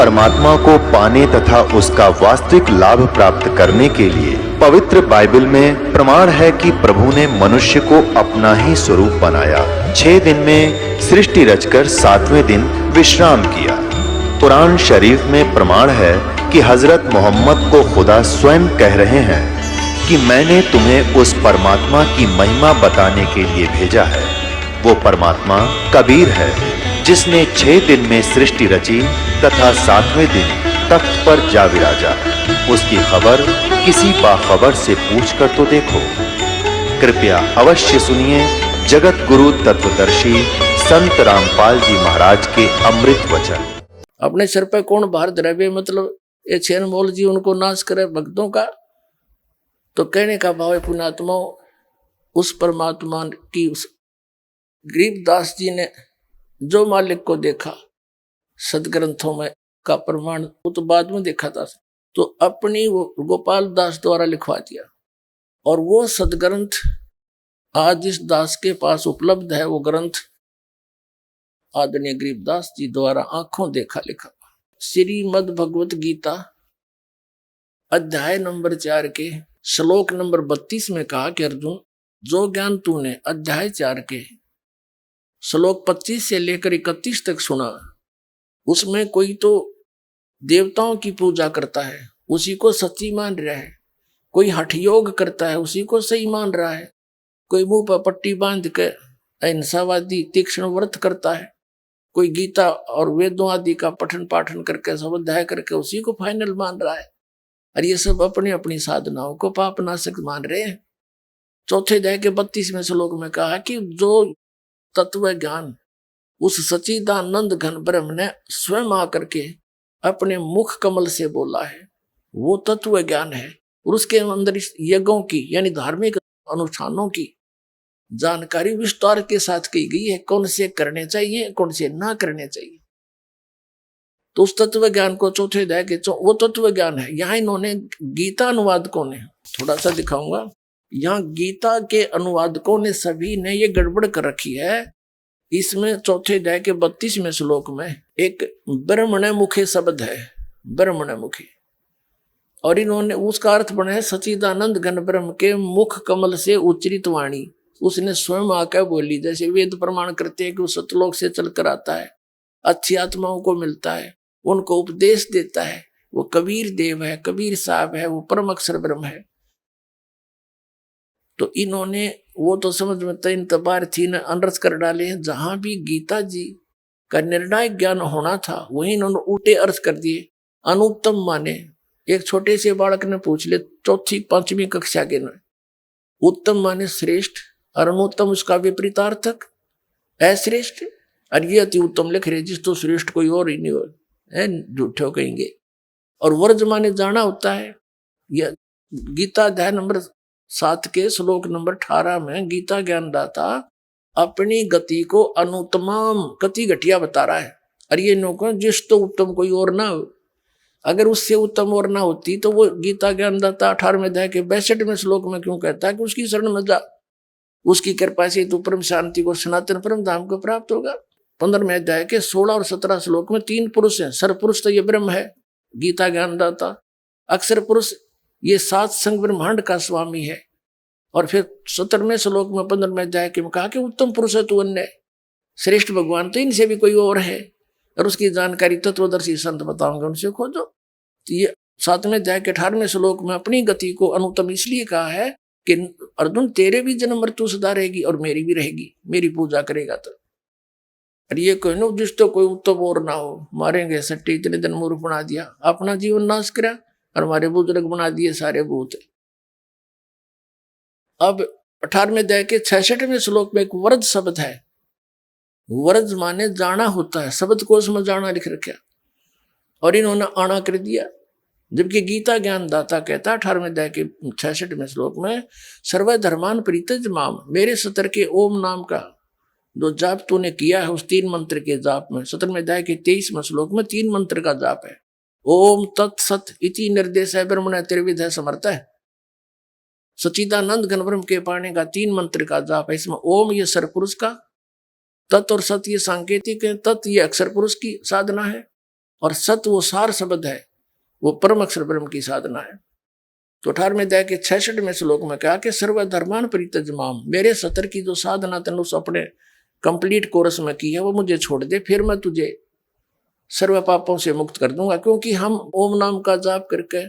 परमात्मा को पाने तथा उसका वास्तविक लाभ प्राप्त करने के लिए पवित्र बाइबल में प्रमाण है कि प्रभु ने मनुष्य को अपना ही स्वरूप बनाया। 6 दिन में सृष्टि रचकर 7वें दिन विश्राम किया। कुरान शरीफ में प्रमाण है कि हजरत मोहम्मद को खुदा स्वयं कह रहे हैं कि मैंने तुम्हें उस परमात्मा की महिमा बताने के लिए भेजा है। वो परमात्मा कबीर है जिसने 6 दिन में सृष्टि रची तथा 7वें दिन तख्त पर जा विराजा। उसकी खबर किसी बाखबर से पूछ कर तो देखो। कृपया अवश्य सुनिए जगत गुरु तत्वदर्शी संत रामपाल जी महाराज के अमृत वचन। अपने सिर पे कौन भार द्रव्य, मतलब ये छेन मोल जी उनको नाश करे भक्तों का। तो कहने का भाव है पुण्यात्मा, उस परमात्मा की उस गरीबदास जी ने जो मालिक को देखा सदग्रंथों में का प्रमाण, वो तो बाद में देखा था, तो अपनी वो गोपाल दास द्वारा लिखवा दिया। और वो सदग्रंथ आज जिस दास के पास उपलब्ध है, वो ग्रंथ आदरणीय गरीबदास जी द्वारा आंखों देखा लिखा श्रीमद् भगवत गीता अध्याय नंबर 4 के श्लोक नंबर 32 में कहा कि अर्जुन, जो ज्ञान तूने अध्याय 4 के श्लोक 25 से लेकर 31 तक सुना, उसमें कोई तो देवताओं की पूजा करता है, उसी को सच्ची मान रहा है। कोई हठ योग करता है, उसी को सही मान रहा है। कोई मुंह पर पट्टी बांध के अहिंसावादी तीक्ष्ण व्रत करता है। कोई गीता और वेदों आदि का पठन पाठन करके स्वाध्याय करके उसी को फाइनल मान रहा है। और ये सब अपनी अपनी साधनाओं को पापनाशक मान रहे हैं। चौथे अध्याय के 32वें श्लोक में कहा कि जो तत्व ज्ञान उस सच्चिदानंद घन ब्रह्म ने स्वयं आकर के अपने मुख कमल से बोला है, वो तत्व ज्ञान है। और उसके अंदर इस यज्ञों की यानी धार्मिक अनुष्ठानों की जानकारी विस्तार के साथ की गई है, कौन से करने चाहिए कौन से ना करने चाहिए। तो उस तत्व ज्ञान को चौथे अध्याय के वो तत्व ज्ञान है। यहाँ इन्होंने गीता अनुवादकों ने, थोड़ा सा दिखाऊंगा, यहाँ गीता के अनुवादकों ने सभी ने ये गड़बड़ कर रखी है। इसमें चौथे अध्याय के 32वें श्लोक में एक ब्रह्मण्य मुखे शब्द है, ब्रह्मण्य मुखी, और इन्होंने उसका अर्थ बनाया सच्चिदानंद घन ब्रह्म के मुख कमल से उच्चरित वाणी उसने स्वयं आकर बोली। जैसे वेद प्रमाण करते हैं कि वो सतलोक से चलकर आता है, अच्छी आत्माओं को मिलता है, उनको उपदेश देता है। वो कबीर देव है, कबीर साहब है, वो परम अक्षर ब्रह्म है। तो इन्होंने वो तो समझ में तीन तबार थी न अनर्थ कर डाले हैं। जहां भी गीता जी का निर्णायक ज्ञान होना था वहीं इन्होंने उल्टे अर्थ कर दिए। अनुत्तम माने, एक छोटे से बालक ने पूछ ले 4वीं 5वीं कक्षा के न, उत्तम माने श्रेष्ठ और अनुत्तम उसका विपरीतार्थक अश्रेष्ठ। और ये अति उत्तम लिख रहे जिस तो श्रेष्ठ कोई और ही नहीं हो, झूठे कहेंगे। और वर्ज माने जाना होता है। यह गीता अध्याय नंबर 7 के श्लोक नंबर 18 में गीता ज्ञानदाता अपनी गति को अनुत्तम गति घटिया बता रहा है। और ये नौकर जिस तो उत्तम कोई और ना हो, अगर उससे उत्तम और ना होती तो वो गीता ज्ञानदाता 18वें अध्याय के 62वें श्लोक में क्यों कहता है कि उसकी शरण में जा, उसकी कृपा से तू परम शांति को सनातन परम धाम को प्राप्त होगा। 15वें अध्याय के 16 और 17 श्लोक में 3 पुरुष हैं। सरपुरुष तो ये ब्रह्म है, गीता ज्ञानदाता। अक्षर पुरुष ये 7 संग ब्रह्मांड का स्वामी है। और फिर 17वें श्लोक में 15वें अध्याय के में कहा कि उत्तम पुरुष है तू अन्य, श्रेष्ठ भगवान तो इनसे भी कोई और है। और उसकी जानकारी तत्वदर्शी संत बताऊंगे, उनसे खोजो। तो ये 7वें अध्याय के 18वें श्लोक में अपनी गति को अनुत्तम इसलिए कहा है कि अर्जुन तेरे भी जन्म मृत्यु सदा रहेगी और मेरी भी रहेगी, मेरी पूजा करेगा तो। और ये कहना जिस तो कोई उत्तम और ना हो, मारेंगे सट्टी इतने दिन मूर्ख बना दिया, अपना जीवन नाश करा और हमारे बुजुर्ग बना दिए सारे भूत। अब 18वें अध्याय के 66वें श्लोक में एक वर्ज शब्द है। वर्ज माने जाना होता है, शब्द कोश में जाना लिख रखा और इन्होंने आना कर दिया। जबकि गीता ज्ञानदाता कहता है 18वें अध्याय के 66वें श्लोक में सर्वधर्मान परित्यज माम, मेरे सतर के ओम नाम का जो जाप तूने किया है उस 3 मंत्र के जाप में 17वें अध्याय के 23वें श्लोक में 3 मंत्र का जाप है। ओम तत्सत इति निर्देश है ब्रह्मण त्रिविध है समर्थ है। सच्चिदानंद घन ब्रह्म के पाने का 3 मंत्र का जाप है। इसमें ओम ये सरपुरुष का, तत् और सत ये सांकेतिक है, तत् ये अक्षर पुरुष की साधना है और सत वो सार शब्द है, वो परम अक्षर ब्रह्म की साधना है। तो 18वें अध्याय के 66वें श्लोक में कहा कि सर्वधर्मान परित्यज्यमाम, मेरे सतर की जो साधना तन उस अपने कंप्लीट कोर्स में की है वो मुझे छोड़ दे, फिर मैं तुझे सर्व पापों से मुक्त कर दूंगा। क्योंकि हम ओम नाम का जाप करके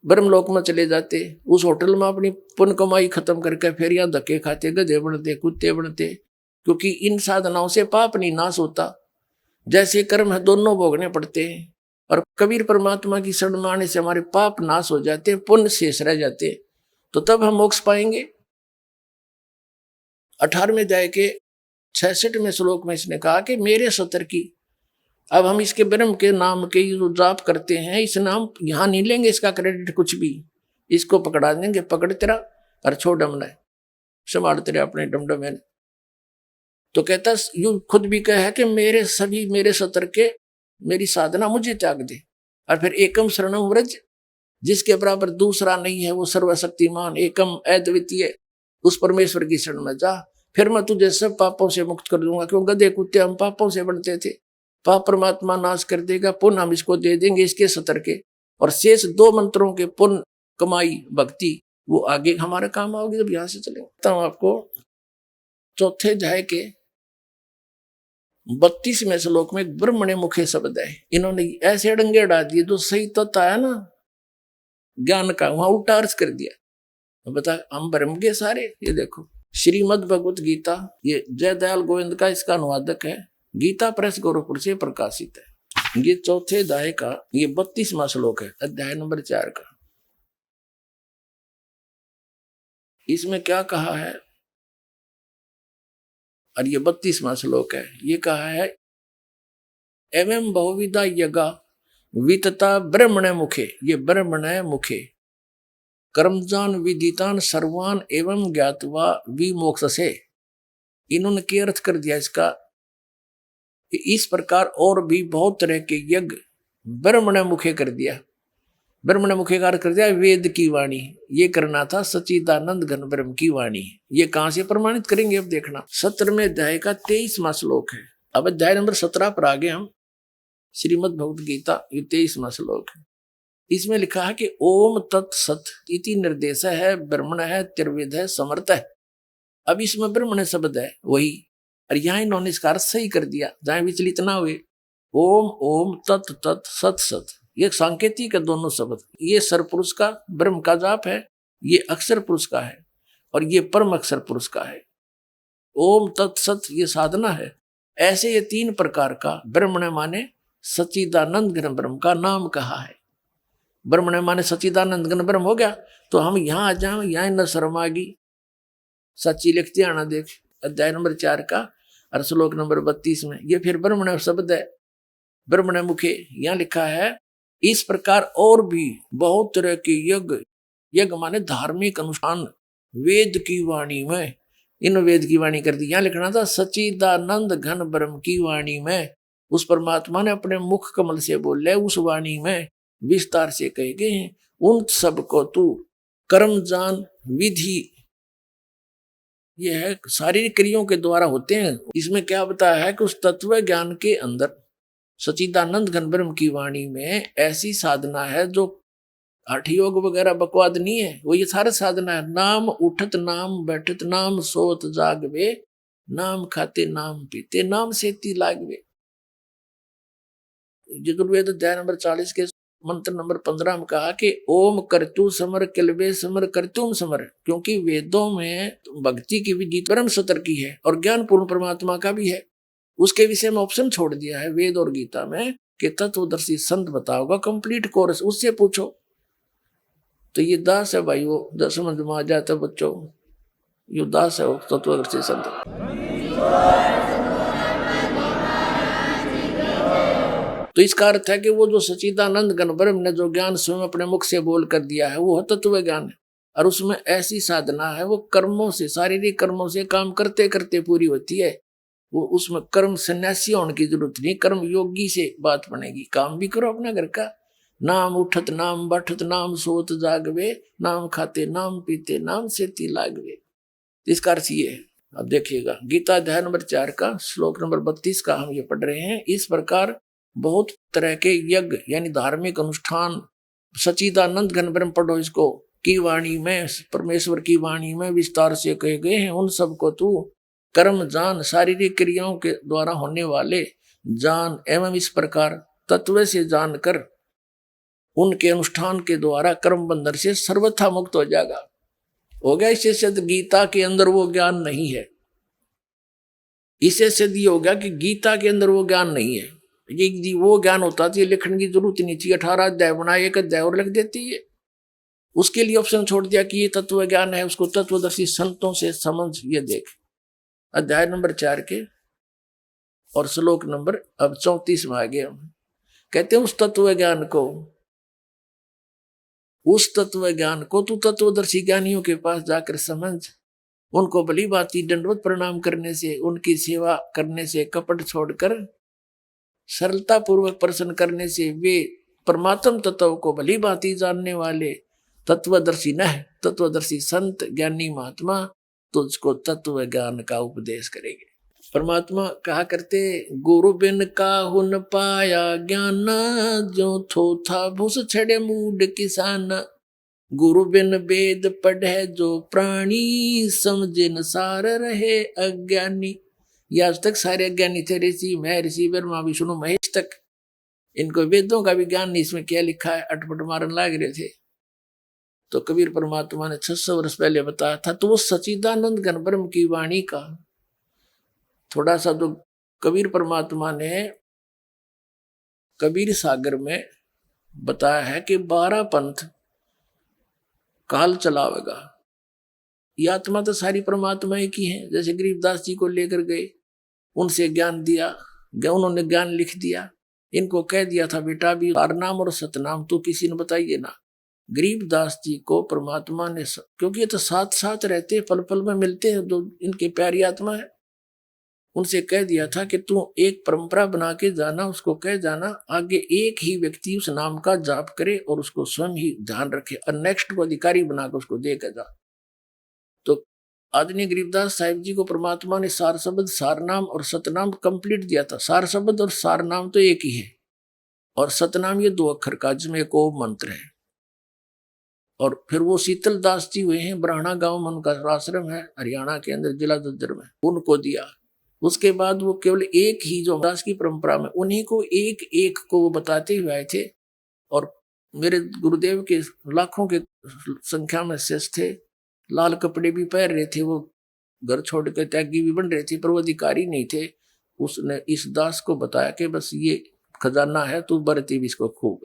ब्रह्मलोक में चले जाते, उस होटल में अपनी पुण्य कमाई खत्म करके फिर यहाँ धक्के खाते, गधे बनते, कुत्ते बनते, क्योंकि इन साधनाओं से पाप नहीं नाश होता। जैसे कर्म है दोनों भोगने पड़ते हैं, और कबीर परमात्मा की शरण में आने से हमारे पाप नाश हो जाते हैं, पुण्य शेष रह जाते हैं, तो तब हम मोक्ष पाएंगे। 18वें अध्याय के 66वें श्लोक में इसने कहा कि मेरे सतर की, अब हम इसके ब्रह्म के नाम के जो जाप करते हैं, इस नाम यहां नहीं लेंगे इसका क्रेडिट कुछ भी, इसको पकड़ा देंगे, पकड़ तेरा और छोड़ डमना संभाल तेरे अपने डमडम है। तो कहता यू खुद भी कहा है कि मेरे सभी मेरे सतर के मेरी साधना मुझे त्याग दे, और फिर एकम शरणम व्रज, जिसके बराबर दूसरा नहीं है, वो सर्वशक्तिमान एकम अद्वितीय, उस परमेश्वर की शरण में जा, फिर मैं तुझे सब पापों से मुक्त कर दूंगा। क्यों गधे कुत्ते हम पापों से बढ़ते थे, पाप परमात्मा नाश कर देगा, पुण्य हम इसको दे देंगे इसके सतर के, और शेष 2 मंत्रों के पुण्य कमाई भक्ति वो आगे हमारे काम आओगे जब यहां से चलेंगे। तो आपको चौथे अध्याय के 32वें श्लोक में ब्रह्मणे मुखे शब्द है, इन्होंने ऐसे अड़ंगे अड़ा दिए, जो सही तत्व आया ना ज्ञान का वहां उल्टा अर्थ कर दिया। तो बता हम ब्रह्म के सारे, ये देखो श्रीमद् भगवत गीता, ये जयदयाल गोविंद का इसका अनुवादक है, गीता प्रेस गोरखपुर से प्रकाशित है। ये चौथे अध्याय का ये 32वां श्लोक है, अध्याय नंबर 4 का। इसमें क्या कहा है, और ये 32वां श्लोक है, ये कहा है एवं बहुविधा यज्ञा वितता ब्रह्मण मुखे, ये ब्रह्मण मुखे कर्मजान विदितान सर्वान एवं ज्ञातवा विमोक्ष से। इन्होंने क्या अर्थ कर दिया इसका, इस प्रकार और भी बहुत तरह के यज्ञ ब्रह्मण मुखे कर दिया। ब्रह्मण मुखे का अर्थ कर दिया वेद की वाणी, ये करना था सच्चिदानंद घन ब्रह्म की वाणी। ये कहां से प्रमाणित करेंगे अब देखना, 17वें अध्याय का 23वां श्लोक है। अब अध्याय नंबर 17 पर आगे हम, श्रीमद् भगवत गीता, ये 23वां श्लोक है। इसमें लिखा है कि ओम तत्सत इति निर्देश है, ब्रह्मण है, त्रिविध है, समर्थ है। अब इसमें ब्रह्मण शब्द है वही, और यहाँ इन्होंने इसका अर्थ सही कर दिया, जहां विचलित ना हुए। ओम ओम तत् तत् सत सत, ये सांकेतिक है दोनों शब्द। ये सरपुरुष का ब्रह्म का जाप है, ये अक्षर पुरुष का है, और ये परम अक्षर पुरुष का है। ओम तत्सत ये साधना है। ऐसे ये 3 प्रकार का ब्रह्मण माने सच्चिदानंद घन ब्रह्म का नाम कहा है। ब्रह्मण माने सच्चिदानंद घन ब्रह्म हो गया, तो हम यहाँ आ जाए, यहाँ न शर्म आ गई। सच्ची लिखते आना देख, अध्याय नंबर 4 का और श्लोक नंबर 32 में, ये फिर ब्रह्मण शब्द है, ब्रह्मण मुखे। यहाँ लिखा है इस प्रकार और भी बहुत तरह के यज्ञ, यज्ञ माने धार्मिक अनुष्ठान, वेद की वाणी में, इन वेद की वाणी कर दी। यहाँ लिखना था सच्चिदानंद घन ब्रह्म की वाणी में, उस परमात्मा ने अपने मुख कमल से बोले, उस वाणी में विस्तार से कहे गए हैं। उन सब को तू कर्म जान विधि, यह है शारीरिक क्रियाओं के द्वारा होते हैं। इसमें क्या बताया है कि उस तत्व ज्ञान के अंदर सच्चिदानंद घन ब्रह्म की वाणी में ऐसी साधना है जो हठ योग वगैरह बकवाद नहीं है, वो ये सारा साधना है। नाम उठत नाम बैठत नाम सोत जागवे, नाम खाते नाम पीते नाम सेती लागवे। यजुर्वेद अध्याय नंबर 40 के मंत्र नंबर 15 में कहा कि ओम करतु समर किलबे समर करतुम समर, क्योंकि वेदों में भक्ति की विधि परम सतर की है और ज्ञान पूर्ण परमात्मा का भी है। उसके विषय में ऑप्शन छोड़ दिया है वेद और गीता में कि तत्वदर्शी संत बताओगा, कंप्लीट कोर्स उससे पूछो। तो ये दास है भाई, वो समझ में आ जाता बच्चों, ये दास है वो तत्वदर्शी संत। तो इसका अर्थ है कि वो जो सच्चिदानंद घन ब्रह्म ने जो ज्ञान स्वयं अपने मुख से बोल कर दिया है वो तत्व ज्ञान है, और उसमें ऐसी साधना है वो कर्मों से, शारीरिक कर्मों से काम करते करते पूरी होती है। वो उसमें कर्म सन्यासी होने की जरूरत नहीं, कर्म योगी से बात बनेगी। काम भी करो अपना घर का, नाम उठत नाम बैठत नाम सोत जागवे, नाम खाते नाम पीते नाम सेती लागवे। इसका अर्थ ये है। अब देखिएगा गीता अध्याय नंबर 4 का श्लोक नंबर 32 का हम ये पढ़ रहे हैं। इस प्रकार बहुत तरह के यज्ञ यानी धार्मिक अनुष्ठान सच्चिदानंद घन ब्रह्म पढ़ो इसको की वाणी में, परमेश्वर की वाणी में विस्तार से कहे गए हैं। उन सबको तू कर्म जान, शारीरिक क्रियाओं के द्वारा होने वाले जान एवं इस प्रकार तत्व से जानकर उनके अनुष्ठान के द्वारा कर्म बंधन से सर्वथा मुक्त हो जाएगा। हो गया। इससे सिद्ध गीता के अंदर वो ज्ञान नहीं है। इससे सिद्ध ये हो गया कि गीता के अंदर वो ज्ञान नहीं है। ये वो ज्ञान होता तो ये लिखने की जरूरत नहीं थी। 18 अध्याय बनाए, एक अध्याय और लिख देती है। उसके लिए ऑप्शन छोड़ दिया कि ये तत्व ज्ञान है, उसको तत्वदर्शी संतों से समझ ये देख। अध्याय नंबर 4 के और श्लोक नंबर अब 34 में आ गए हम। कहते हैं उस तत्व ज्ञान को तू तत्वदर्शी ज्ञानियों के पास जाकर समझ। उनको भली भांति दंडवत प्रणाम करने से, उनकी सेवा करने से, कपट छोड़कर सरलता पूर्वक प्रसन्न करने से वे परमात्म तत्व को भली भांति जानने वाले तत्वदर्शी न है, तत्वदर्शी संत ज्ञानी महात्मा तुझको तत्व ज्ञान का उपदेश करेंगे। परमात्मा कहा करते गुरु बिन काहु न पाया ज्ञान, जो थो था भूस छड़े मूड किसान। गुरु बिन वेद पढ़े जो प्राणी, समझे न सार रहे अज्ञानी। ये आज तक सारे अज्ञानी थे, ऋषि महर्षि ब्रह्मा विष्णु महेश तक। इनको वेदों का भी ज्ञान नहीं, इसमें क्या लिखा है अटपट मारन लाग रहे थे। तो कबीर परमात्मा ने 600 वर्ष पहले बताया था। तो वो सच्चिदानंद घन ब्रह्म की वाणी का थोड़ा सा जो कबीर परमात्मा ने कबीर सागर में बताया है कि 12 पंथ काल चलावेगा। ये आत्मा तो सारी परमात्मा की है। जैसे गरीबदास जी को लेकर गए, उनसे ज्ञान दिया, उन्होंने ज्ञान लिख दिया। इनको कह दिया था बेटा भी नाम और सतनाम तो किसी ने बताइए ना। गरीबदास जी को परमात्मा ने, क्योंकि ये तो साथ साथ रहते, पल पल में मिलते हैं, जो इनकी प्यारी आत्मा है, उनसे कह दिया था कि तू एक परंपरा बना के जाना, उसको कह जाना आगे एक ही व्यक्ति उस नाम का जाप करे और उसको स्वयं ही ध्यान रखे और नेक्स्ट को अधिकारी बनाकर उसको दे के जा। तो आदरणीय गरीबदास साहिब जी को परमात्मा ने सार शब्द, सार नाम और सतनाम कंप्लीट दिया था। सार शब्द और सार नाम तो एक ही है और सतनाम ये 2 अक्षर का, जिसमें एक ओम मंत्र है। और फिर वो शीतल दास जी हुए हैं, ब्राह्मणा गांव में उनका आश्रम है, हरियाणा के अंदर जिला दद्दर में, उनको दिया। उसके बाद वो केवल एक ही जो दास की परंपरा में उन्हीं को एक एक को वो बताते हुए आए थे। और मेरे गुरुदेव के लाखों के संख्या में शिष्य थे, लाल कपड़े भी पहन रहे थे, वो घर छोड़ के त्यागी भी बन रहे थे, पर वो अधिकारी नहीं थे। उसने इस दास को बताया कि बस ये खजाना है, तू बरती भी इसको खूब।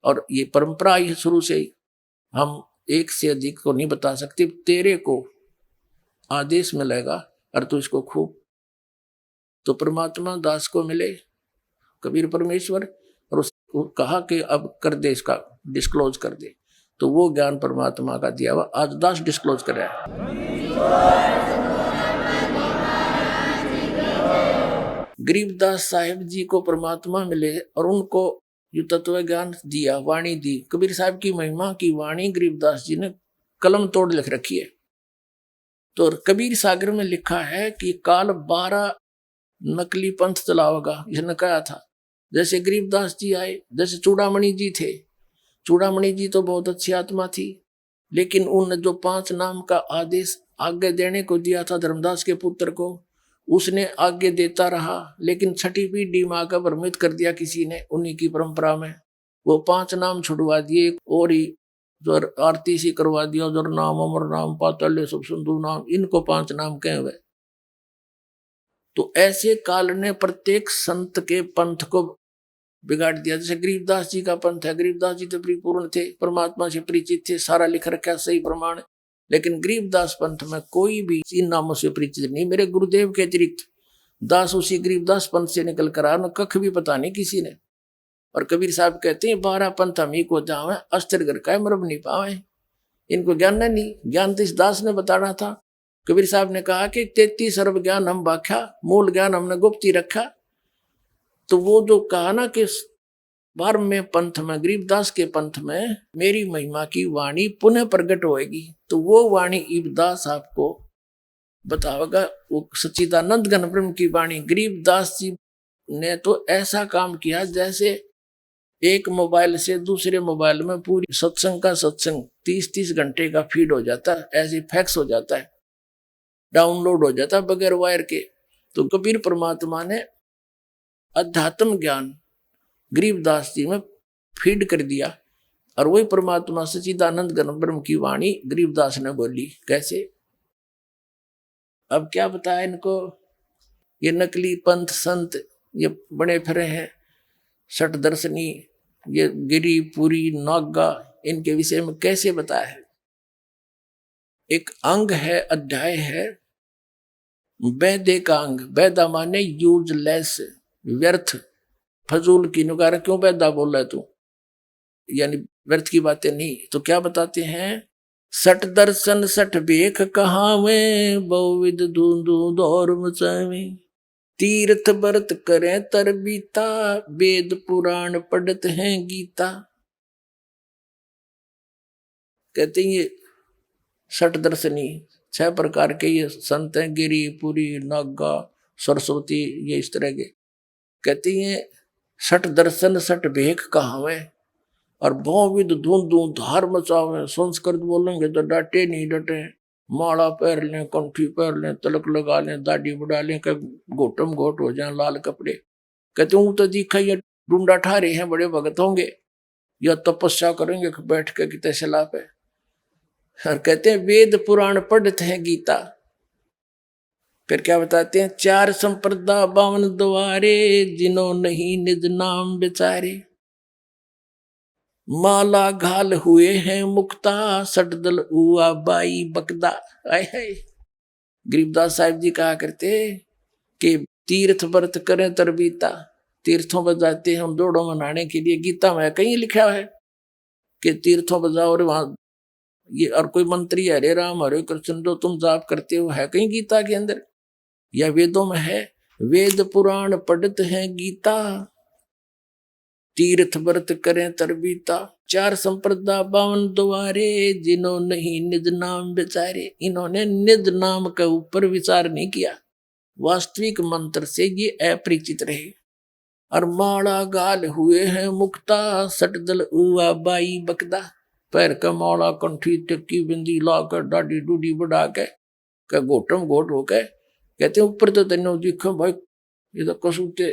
और ये परंपरा ही शुरू से ही, हम एक से अधिक को नहीं बता सकते, तेरे को आदेश मिलेगा और तू इसको खूब। तो परमात्मा दास को मिले कबीर परमेश्वर और उसको कहा कि अब कर दे, इसका डिस्क्लोज कर दे। तो वो ज्ञान परमात्मा का दिया हुआ आज दास डिस्क्लोज कर रहा है। गरीबदास साहिब जी को परमात्मा मिले और उनको ये तत्व ज्ञान दिया, वाणी दी। कबीर साहब की महिमा की वाणी गरीबदास जी ने कलम तोड़ लिख रखी है। तो कबीर सागर में लिखा है कि काल 12 नकली पंथ चलावेगा, इसने कहा था। जैसे गरीबदास जी आए, जैसे चूड़ामणि जी थे। चूड़ामणि जी तो बहुत अच्छी आत्मा थी, लेकिन उन जो 5 नाम का आदेश आगे देने को दिया था धर्मदास के पुत्र को, उसने आगे देता रहा, लेकिन 6ठी पीढ़ी में आकर भ्रमित कर दिया किसी ने उन्हीं की परंपरा में। वो 5 नाम छुड़वा दिए और ही जो आरती सी करवा दिया, जो नाम अमर नाम पाताल्य सब सिंधु नाम, इनको 5 नाम कहे हुए। तो ऐसे काल ने प्रत्येक संत के पंथ को बिगाड़ दिया। जैसे गरीबदास जी का पंथ है, गरीबदास जी तो परिपूर्ण थे, परमात्मा से परिचित थे, सारा लिख रखा सही प्रमाण, लेकिन गरीबदास पंथ में कोई भी इन नामों से परिचित नहीं। मेरे गुरुदेव के अतिरिक्त दास उसी गरीबदास पंथ से निकल कर आया, कख भी पता नहीं किसी ने। और कबीर साहब कहते हैं 12 पंथ हम ही को जावे, अस्त्र घर का मरब नहीं पावे। इनको ज्ञान नहीं, ज्ञान तो इस दास ने बताना था। कबीर साहब ने कहा कि 33 अरब ज्ञान हम बाख्या, मूल ज्ञान हमने गुप्त ही रखा। तो वो जो कहा ना कि 12वें पंथ में, गरीबदास के पंथ में मेरी महिमा की वाणी पुनः प्रकट होएगी, तो वो वाणी इबदास आपको बतावेगा। वो सच्चिदानंद घन ब्रह्म की वाणी गरीबदास जी ने तो ऐसा काम किया जैसे एक मोबाइल से दूसरे मोबाइल में पूरी सत्संग का सत्संग 30-30 घंटे का फीड हो जाता है, ऐसे फैक्स हो जाता है, डाउनलोड हो जाता है बगैर वायर के। तो कबीर परमात्मा ने अध्यात्म ज्ञान गरीबदास जी में फीड कर दिया, और वही परमात्मा सच्चिदानंद घन ब्रह्म की वाणी गरीबदास ने बोली। कैसे? अब क्या बताया इनको, ये नकली पंथ संत ये बने फिरे हैं, सठ दर्शनी, ये गिरी पुरी नागा, इनके विषय में कैसे बताया है? एक अंग है, अध्याय है वैदे का अंग। वैदा माने यूजलेस, व्यर्थ, फजूल की नुकार। क्यों वैदा बोल रहा है तू, यानी व्यर्थ की बातें नहीं। तो क्या बताते हैं, सठ दर्शन सठ बेख कहावे, बहुविध धूंधू दौर मचावे, तीर्थ व्रत करें तरबीता, वेद पुराण पढ़त हैं गीता। कहते हैं ये सठ दर्शनी 6 प्रकार के ये संत हैं, गिरी पुरी नागा सरस्वती, ये इस तरह के। कहते हैं सठ दर्शन सठ भेख कहावे, और बहुविध धूंधू धार मचावे। संस्कृत बोलेंगे तो डटे नहीं डटे, माला पहन लें, कंठी पहन लें, तिलक लगा लें, दाढ़ी बढ़ा लें, घोटम घोट हो जाए लाल कपड़े। कहते हूँ तो दिखा ये डूंडा ठारे हैं, बड़े भगत होंगे, या तपस्या करेंगे बैठ के कितने सलाह पे। और कहते हैं वेद पुराण पढ़ते हैं गीता। फिर क्या बताते हैं, 4 संप्रदा 52 द्वारे, जिन्हों नहीं निज नाम बेचारे, माला घाल हुए हैं मुक्ता, सटदल उआ बाई बकदा। आए है गरीबदास साहिब जी कहा करते कि तीर्थ व्रत करें तरबीता, तीर्थों पर जाते हैं दौड़ों मनाने के लिए। गीता में कहीं लिखा है कि तीर्थों पर जाओ, और वहां ये और कोई मंत्री हरे राम हरे कृष्ण जो तुम जाप करते हो, है कहीं गीता के अंदर? या वेदों में है? वेद पुराण पढ़त हैं गीता, तीर्थ व्रत करें तरबीता, 4 संप्रदा 52 द्वारे, जिन्हों नहीं निज नाम विचारे। इन्होंने निज नाम के ऊपर विचार नहीं किया, वास्तविक मंत्र से ये अपरिचित रहे। और माला गाल हुए हैं मुक्ता, सटदल उआ बाई बकदा, पैर का माला कंठी टिक्की बिंदी ला कर डाडी डूडी बढ़ा के घोटम घोट होके कहते हैं ऊपर तो तेनों दिखो भाई, ये तो कसूते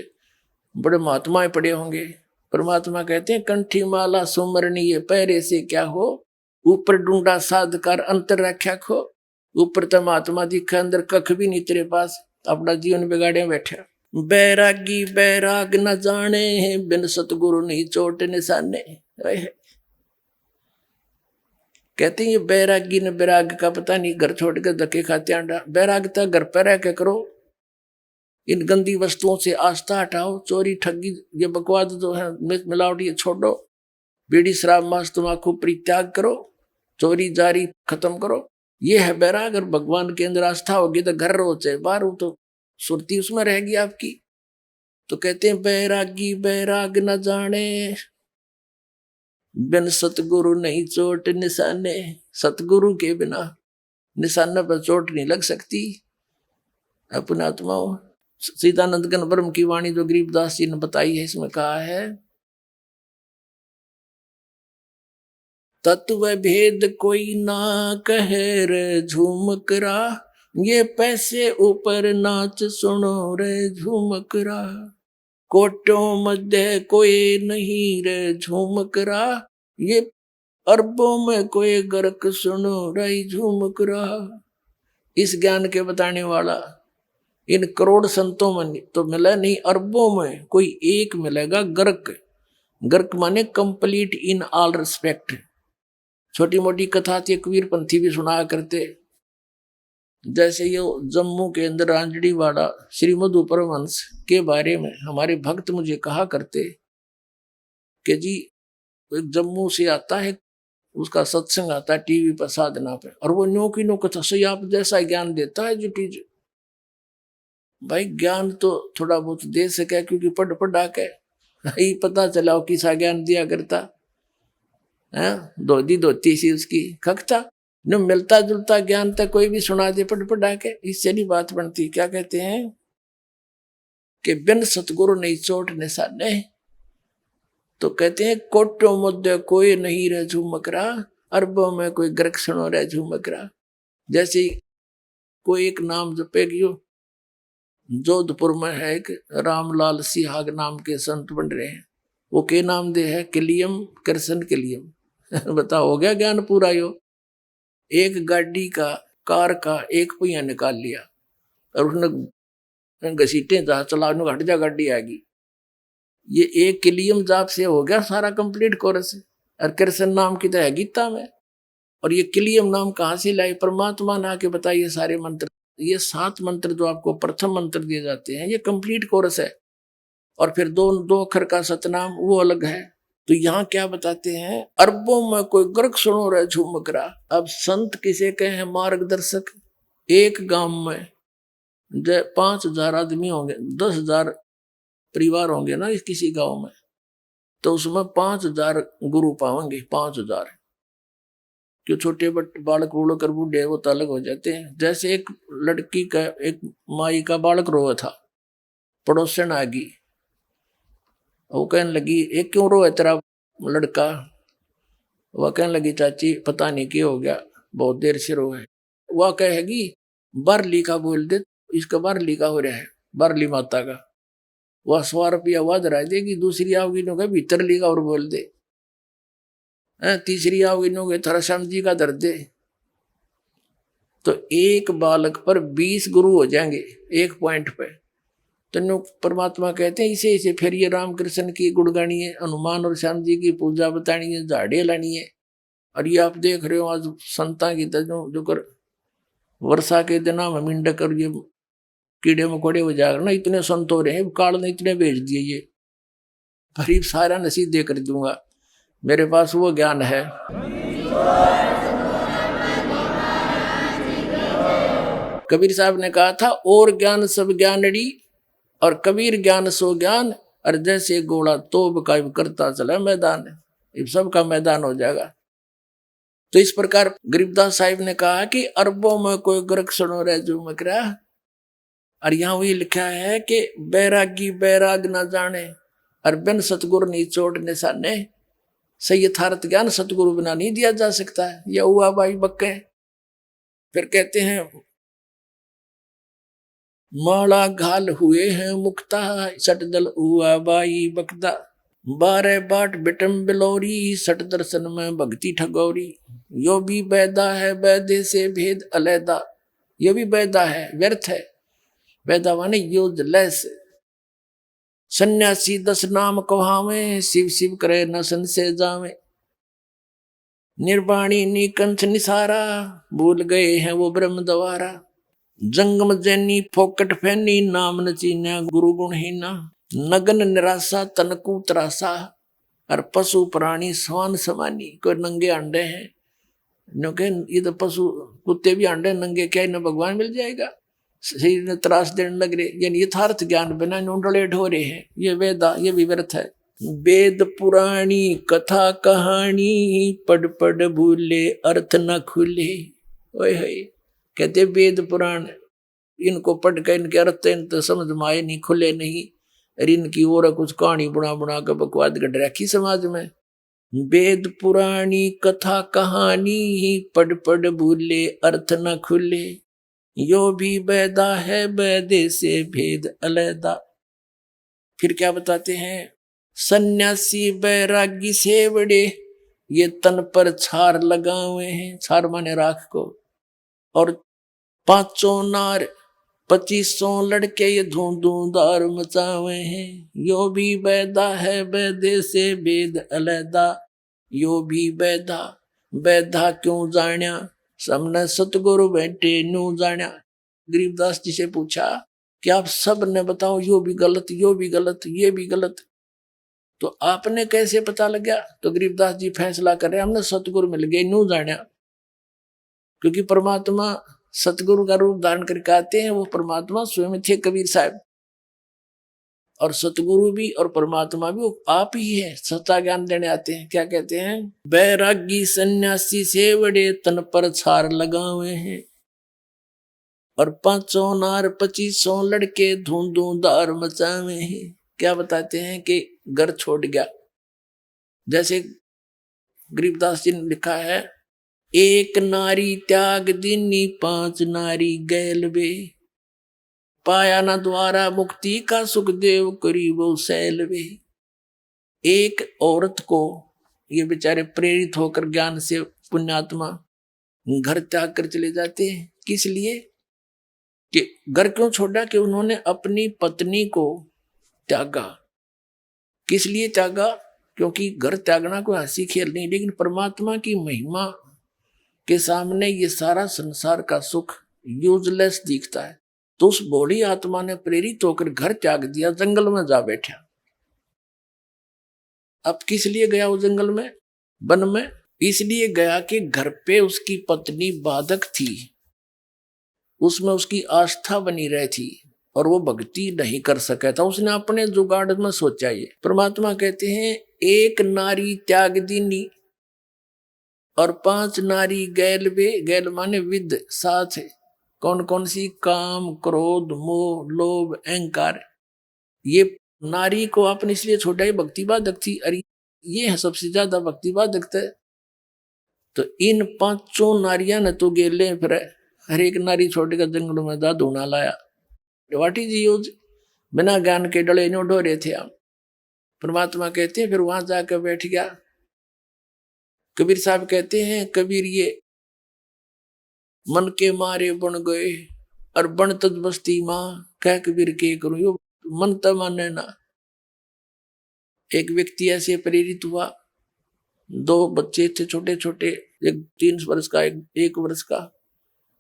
बड़े महात्माएं पड़े होंगे। परमात्मा कहते हैं कंठी माला सुमरनी ये पैरे से क्या हो, ऊपर डूंडा साध कर अंतर रख्या खो। ऊपर तो महात्मा दिखा, अंदर कख भी नहीं तेरे पास, अपना जीवन बिगाड़े बैठा। बैरागी बैराग न जाने, बिन सतगुरु नहीं चोट निशाने। कहते हैं ये बैरागी ने बैराग का पता नहीं, घर छोड़ के धक्के खाते आंडा। बैरागता घर पर रह के करो, इन गंदी वस्तुओं से आस्था हटाओ, चोरी ठगी ये बकवाद जो है मिलावट ये छोड़ो, बीड़ी शराब मांस तम्बाकू परित्याग करो, चोरी जारी खत्म करो। ये है बैराग। और भगवान के अंदर आस्था होगी तो घर रहो चाहे बाहर हो, तो सुरती उसमें रहेगी आपकी। तो कहते हैं बैरागी बैराग न जाने, बिन सतगुरु नहीं चोट निशाने। सतगुरु के बिना निशाना पर चोट नहीं लग सकती। अपने आत्माओं सच्चिदानंद घन ब्रह्म की वाणी जो गरीबदास जी ने बताई है, इसमें कहा है तत्व भेद कोई ना कहे रे झूमकरा, ये पैसे ऊपर नाच सुनो रे झूमकरा, कोटों मध्य कोई नहीं रे झूमकरा, ये अरबों में कोई गर्क सुनो रे झूमकरा। इस ज्ञान के बताने वाला इन करोड़ संतों में तो मिला नहीं, अरबों में कोई एक मिलेगा गर्क। गर्क माने कंप्लीट इन ऑल रिस्पेक्ट। छोटी मोटी कथा थी, कबीर पंथी भी सुनाया करते। जैसे ये जम्मू के अंदर रांजड़ी वाला श्री मधु परमहंस के बारे में हमारे भक्त मुझे कहा करते कि जी एक जम्मू से आता है, उसका सत्संग आता है टीवी पर साधना पे, और वो नो की नो कथा सही आप जैसा ज्ञान देता है जुटी। भाई ज्ञान तो थोड़ा बहुत दे सके, क्योंकि पढ़ पढ़ा के ही पता चला वो किसा ज्ञान दिया करता है। धोती धोती सी उसकी खकता न, मिलता जुलता ज्ञान तक कोई भी सुना दे पढ़ पढ़ा के, इससे नहीं बात बनती। क्या कहते हैं, कि बिन सतगुरु नहीं चोट निशाने। तो कहते हैं कोटो मुद्दे कोई नहीं रह झूमकरा, अरबों में कोई ग्रक्षणों रह झूमकरा। जैसे कोई एक नाम जपेगियो, जोधपुर में है एक रामलाल सिहाग नाम के संत बन रहे हैं, वो के नाम दे है किलियम कृष्ण किलियम। बताओ हो गया ज्ञान पूरा। यो एक गाड़ी का कार का एक पहिया निकाल लिया और उसने घसीटे जहां चला, हट जा गाड़ी आएगी। ये एक किलियम जाप से हो गया सारा कंप्लीट कोर्स। और कृष्ण नाम की तो है गीता में। और ये किलियम नाम कहाँ से लाई? परमात्मा ने आके बताइए सारे मंत्र। ये 7 मंत्र जो आपको प्रथम मंत्र दिए जाते हैं, ये कंप्लीट कोर्स है। और फिर दो अक्षर का सतनाम वो अलग है। तो यहाँ क्या बताते हैं? अरबों में कोई गर्ग सुनो रहे झूमकरा। अब संत किसे कहे हैं? मार्गदर्शक। एक गांव में 5,000 आदमी होंगे, 10,000 परिवार होंगे ना किसी गांव में, तो उसमें 5,000 गुरु पाएंगे। 5,000 क्यों? छोटे बालक रोड़ कर बूढ़े वो तो अलग हो जाते हैं। जैसे एक लड़की का, एक माई का बालक रोआ था, पड़ोसन आ गई, वो कहने लगी एक क्यों रोए तेरा लड़का? वह कहने लगी चाची पता नहीं क्या हो गया, बहुत देर से रोए। वह कहेगी बारली का बोल दे, इसका बारली का हो रहा है, बारली माता का। वह 100 रुपया आवाज रह देगी। दूसरी आओगी नो भीतर ली का और बोल दे। तीसरी आओगी नो थारा श्याम जी का दर्द दे। तो एक बालक पर 20 गुरु हो जाएंगे एक पॉइंट पे। तो परमात्मा कहते हैं इसे इसे फिर ये रामकृष्ण की गुड़गानी है, हनुमान और श्याम जी की पूजा बतानी है, झाड़े लानी है। और ये आप देख रहे हो आज संता की जो कर वर्षा के दिना में मिंडक और ये कीड़े मकोड़े हो जाएगा ना, इतने संत हो रहे हैं, काल ने इतने भेज दिए। ये गरीब सारा नसीब दे कर दूंगा, मेरे पास वो ज्ञान है। कबीर साहब ने कहा था और ज्ञान सब ज्ञानड़ी, और कबीर ज्ञान सो ज्ञान, और जैसे घोड़ा तोब का करता चला मैदान, ये सब का मैदान हो जाएगा। तो इस प्रकार गरीबदास साहिब ने कहा कि अरबों में कोई गर्ग सुनो रह झूमकरा। और यहाँ वही लिखा है कि बैरागी बैराग ना जाने, और बिन सतगुरु नहीं चोट निशाने। सही यथार्थ ज्ञान सतगुरु बिना नहीं दिया जा सकता है। यह हुआ भाई बक्के। फिर कहते हैं माला घाल हुए हैं मुक्ता, सट दल हुआ बाई बकदा। 12 बाट बिटम बिलौरी, सट दर्शन में भक्ति ठगौरी। यो भी बैदा है बैदे से भेद अलैदा। यो भी बैदा है, व्यर्थ है। बैदा माने योज लैस। सन्यासी 10 नाम कहावे, शिव शिव करे न सन से जावे। निर्वाणी निकंठ निसारा, भूल गए हैं वो ब्रह्म द्वारा। जंगम जैनी फोकट फैनी, नाम न चीन्या गुरु गुणहीना। नगन निराशा तनकू त्रासा, और पशु प्राणी स्वान समानी। कोई नंगे अंडे हैं, ये तो पशु कुत्ते भी अंडे नंगे, क्या इन्हें भगवान मिल जाएगा? शरीर ने त्रास देने लग रहे, यानी यथार्थ ज्ञान बिना नुंडले ढोरे हैं। ये वेदा ये भी व्यर्थ है। वेद पुराणी कथा कहानी, पढ़ पढ़ भूले अर्थ न खुले। ओए होए, कहते वेद पुराण इनको पढ़ कर इनके अर्थ इनको समझ में आए नहीं, खुले नहीं। और इनकी और कुछ कहानी बुना बुना कर बकवाद गढ़ रखी समाज में। वेद पुराणी कथा कहानी, पढ़ पढ़ भूले अर्थ न खुले। यो भी बैदा है बैदे से भेद अलैदा। फिर क्या बताते हैं? सन्यासी बैरागी से बड़े, ये तन पर छार लगावे हैं। छार माने राख को। और 500 नार 2500 लड़के ये धूमधार मचावे हैं। यो भी बैदा है बैदे से भेद अलैदा। यो भी बैदा, बैदा क्यों जाण्या, सबने सतगुरु बैठे नू जाण्या। गरीबदास जी से पूछा कि आप सब ने बताओ यो भी गलत, यो भी गलत, ये भी गलत, तो आपने कैसे पता लग गया? तो गरीबदास जी फैसला कर रहे हमने सतगुरु मिल गए नू जाण्या। क्योंकि परमात्मा सतगुरु का रूप धारण करके आते हैं, वो परमात्मा स्वयं थे कबीर साहब। और सतगुरु भी और परमात्मा भी आप ही है, सच्चा ज्ञान देने आते हैं। क्या कहते हैं? बैरागी सन्यासी से बड़े, तन पर छार लगावे हैं। और 500 नार 2500 लड़के धूमधार मचावे हैं। क्या बताते हैं कि घर छोड़ गया। जैसे गरीबदास जी ने लिखा है, एक नारी त्याग दीनी 5 नारी गैल बे, पाया न द्वारा मुक्ति का सुखदेव करीबो सैल बे। एक औरत को ये बेचारे प्रेरित होकर ज्ञान से पुण्यात्मा घर त्याग कर चले जाते हैं। किस लिए? कि घर क्यों छोड़ा? कि उन्होंने अपनी पत्नी को त्यागा। किस लिए त्यागा? क्योंकि घर त्यागना कोई हंसी खेल नहीं, लेकिन परमात्मा की महिमा के सामने ये सारा संसार का सुख यूजलेस दिखता है। तो उस भोली आत्मा ने प्रेरित होकर घर त्याग दिया, जंगल में जा बैठा। अब किस लिए गया वो जंगल में, वन में? इसलिए गया कि घर पे उसकी पत्नी बाधक थी, उसमें उसकी आस्था बनी रही थी और वो भक्ति नहीं कर सका था। उसने अपने जुगाड़ में सोचा। ये परमात्मा कहते हैं, एक नारी त्याग दीनी और 5 नारी गैल बे। गैल माने विद, साथ है। कौन कौन सी? काम, क्रोध, मोह, लोभ, अहंकार। ये नारी को आपने इसलिए छोड़ा, ही भक्ति बाधक थी। अरे ये है सबसे ज्यादा भक्ति बाधक है। तो इन 5 नारियां ने तो गेले फिर हर एक नारी छोड़कर जंगल में दा धूना लाया। वाटी जी यूज बिना ज्ञान के डले नो डो रहे थे हम। परमात्मा कहते हैं फिर वहां जाकर बैठ गया। कबीर साहब कहते हैं, कबीर ये मन के मारे बन गए और बन तज बस्ती मां, कह कबीर के करूं यो मन त माने ना। एक व्यक्ति ऐसे प्रेरित हुआ, 2 बच्चे थे छोटे छोटे, एक 3 वर्ष का, एक 1 वर्ष का।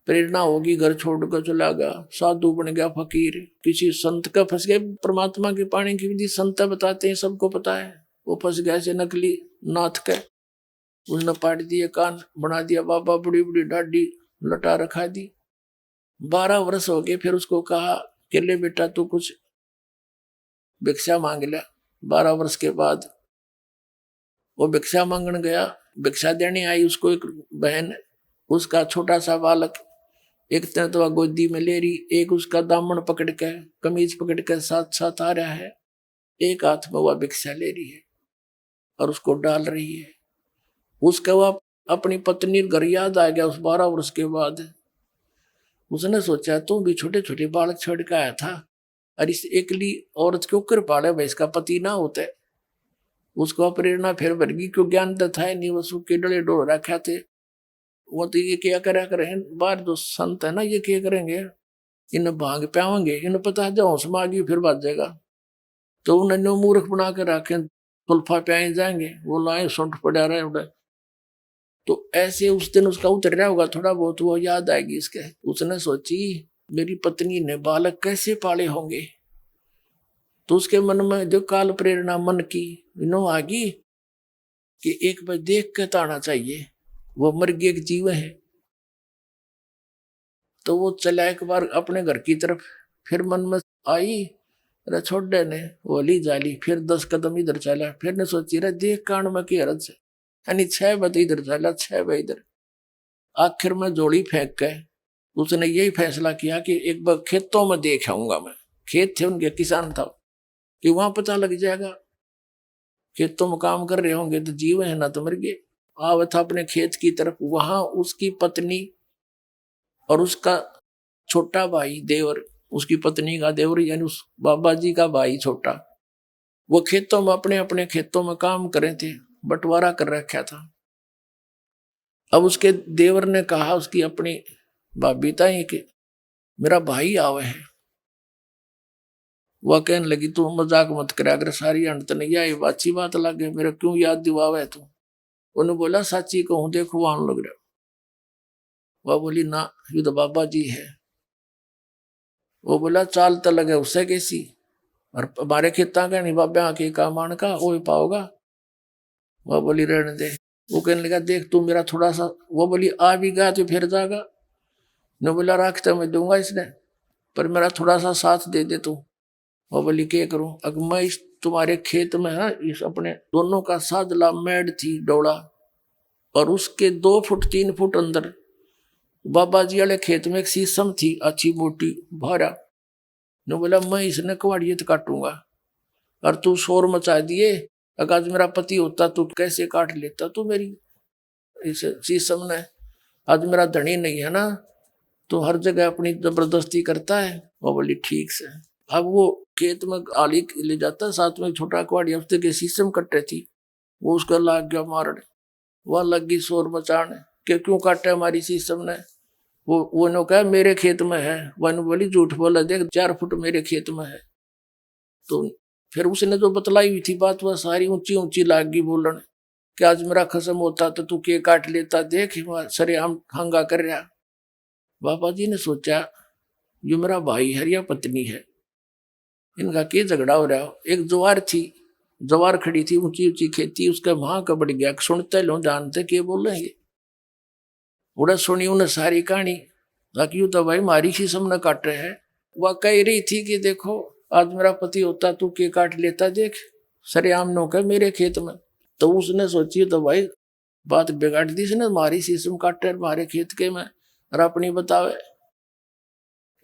प्रेरणा होगी, घर छोड़कर चला गया, साधु बन गया, फकीर, किसी संत का फंस गया। परमात्मा के पाने की विधि संत बताते हैं, सबको पता है। वो फंस गया ऐसे नकली नाथ के, उसने पाट दिए कान, बना दिया बाबा, बड़ी बड़ी ढाडी लटा रखा दी। 12 वर्ष हो गए। फिर उसको कहा कि ले बेटा तू कुछ भिक्षा मांग लिया। 12 वर्ष के बाद वो भिक्षा मांगने गया। भिक्षा देने आई उसको एक बहन, उसका छोटा सा बालक एक तरह तो गोदी में ले रही, एक उसका दामन पकड़ के, कमीज पकड़ के साथ साथ आ रहा है, एक हाथ में वह भिक्षा ले रही है और उसको डाल रही है। उसका वह अपनी पत्नी घर याद आ गया उस 12 वर्ष के बाद। उसने सोचा तू भी छोटे छोटे बालक छोड़ के आया था, और इस एकली औरत क्यों कर पाले भाई, इसका पति ना होता। उसको प्रेरणा फिर बढ़ गई, क्यों ज्ञान तो था नहीं, वो सुख के डले डोल रखा थे। वो तो ये क्या करा करें, बाहर जो संत है ना, ये क्या करेंगे, इन्हें भांग पाएंगे, इन्हें पता है जो हौसमा गई फिर बाज जाएगा। तो उन्हें मूर्ख बना के रखे, सुल्फा प्याए जाएंगे, वो लाए सुंठ पड़ा रहे उड़े। तो ऐसे उस दिन उसका उतर रहा होगा थोड़ा बहुत, वो याद आएगी इसके। उसने सोची मेरी पत्नी ने बालक कैसे पाले होंगे। तो उसके मन में जो काल प्रेरणा मन की नो आ गई कि एक बार देख के ताना चाहिए, वो मर गया एक जीव है। तो वो चला एक बार अपने घर की तरफ, फिर मन में आई रे छोड़े ने वो ली जाली, फिर 10 कदम इधर चला, फिर ने सोची रे देख कांड में की हरज है, यानी 6 बजे इधर चला, 6 बजे इधर। आखिर में जोड़ी फेंक के उसने यही फैसला किया कि एक बार खेतों में देख आऊंगा मैं। खेत थे उनके, किसान था, कि वहां पता लग जाएगा, खेतों में काम कर रहे होंगे तो जीव है ना तो मर गए। आवा था अपने खेत की तरफ, वहां उसकी पत्नी और उसका छोटा भाई देवर, उसकी पत्नी का देवर यानी उस बाबा जी का भाई छोटा, वो खेतों में अपने अपने खेतों में काम करे थे, बंटवारा कर रखा था। अब उसके देवर ने कहा उसकी अपनी भाभी ताई कि मेरा भाई आवे है। वह कहने लगी तू मजाक मत करे, अगर सारी अंत नहीं आई अच्छी बात लगे, मेरा क्यों याद दिवावे तू। उन्होंने बोला साची कहूं देखो आने लग रहा। वह बोली ना ये तो बाबा जी है। वो बोला चाल तो लगे उससे कैसी, और हमारे खेता का नहीं बाबा आके का मान का वो पाओगा। वह बोली रहने दे। वो कहने लगा देख तू मेरा थोड़ा सा, वो बोली आ भी गया तो फिर जाएगा। ने बोला राखते मैं दूंगा इसने, पर मेरा थोड़ा सा साथ दे दे तू। वो बोली क्या करूं, अगर मैं इस तुम्हारे खेत में है इस अपने दोनों का सादला मेड थी डोड़ा, और उसके 2 फुट 3 फुट अंदर बाबा जी वाले खेत में एक शीशम थी अच्छी मोटी भारा, ने बोला मैं इसने कवाड़ियत काटूंगा और तू शोर मचा दिए, अगर आज मेरा पति होता तू कैसे काट लेता तू मेरी इस शीशम ने, आज मेरा धनी नहीं है ना, तो हर जगह अपनी जबरदस्ती करता है। वो बोली ठीक से। अब वो खेत में आली ले जाता, साथ में छोटा कुआड़ी हफ्ते के शीशम कट्टे थी, वो उसका लाग गया मारने, वह लगी शोर मचाने कि क्यों काटे हमारी शीशम ने। वो ने कहा मेरे खेत में है, वन बोली झूठ बोला, देख 4 फुट मेरे खेत में है। तो फिर उसने जो बतलाई हुई थी बात वह सारी ऊंची ऊंची लाग गई बोलन कि आज मेरा खसम होता तो तू के काट लेता, देख सरे हम हंगा कर रहा। बाबा जी ने सोचा जो मेरा भाई है या पत्नी है, इनका क्या झगड़ा हो रहा हो। एक जवार थी, जवार खड़ी थी ऊंची ऊंची खेती, उसका वहां का बढ़ गया, सुनते लो जानते के बोल रहे हैं। उड़ा सुनी उन्हें सारी कहानी, ताकि तो भाई मारी सी सबने काट रहे हैं। वह कह रही थी कि देखो आज मेरा पति होता तू के काट लेता, देख सरेआम नो का मेरे खेत में। तो उसने सोची तो भाई बात बिगाड़ दी इसने, मारी शीशम काटे मारे खेत के में और अपनी बतावे।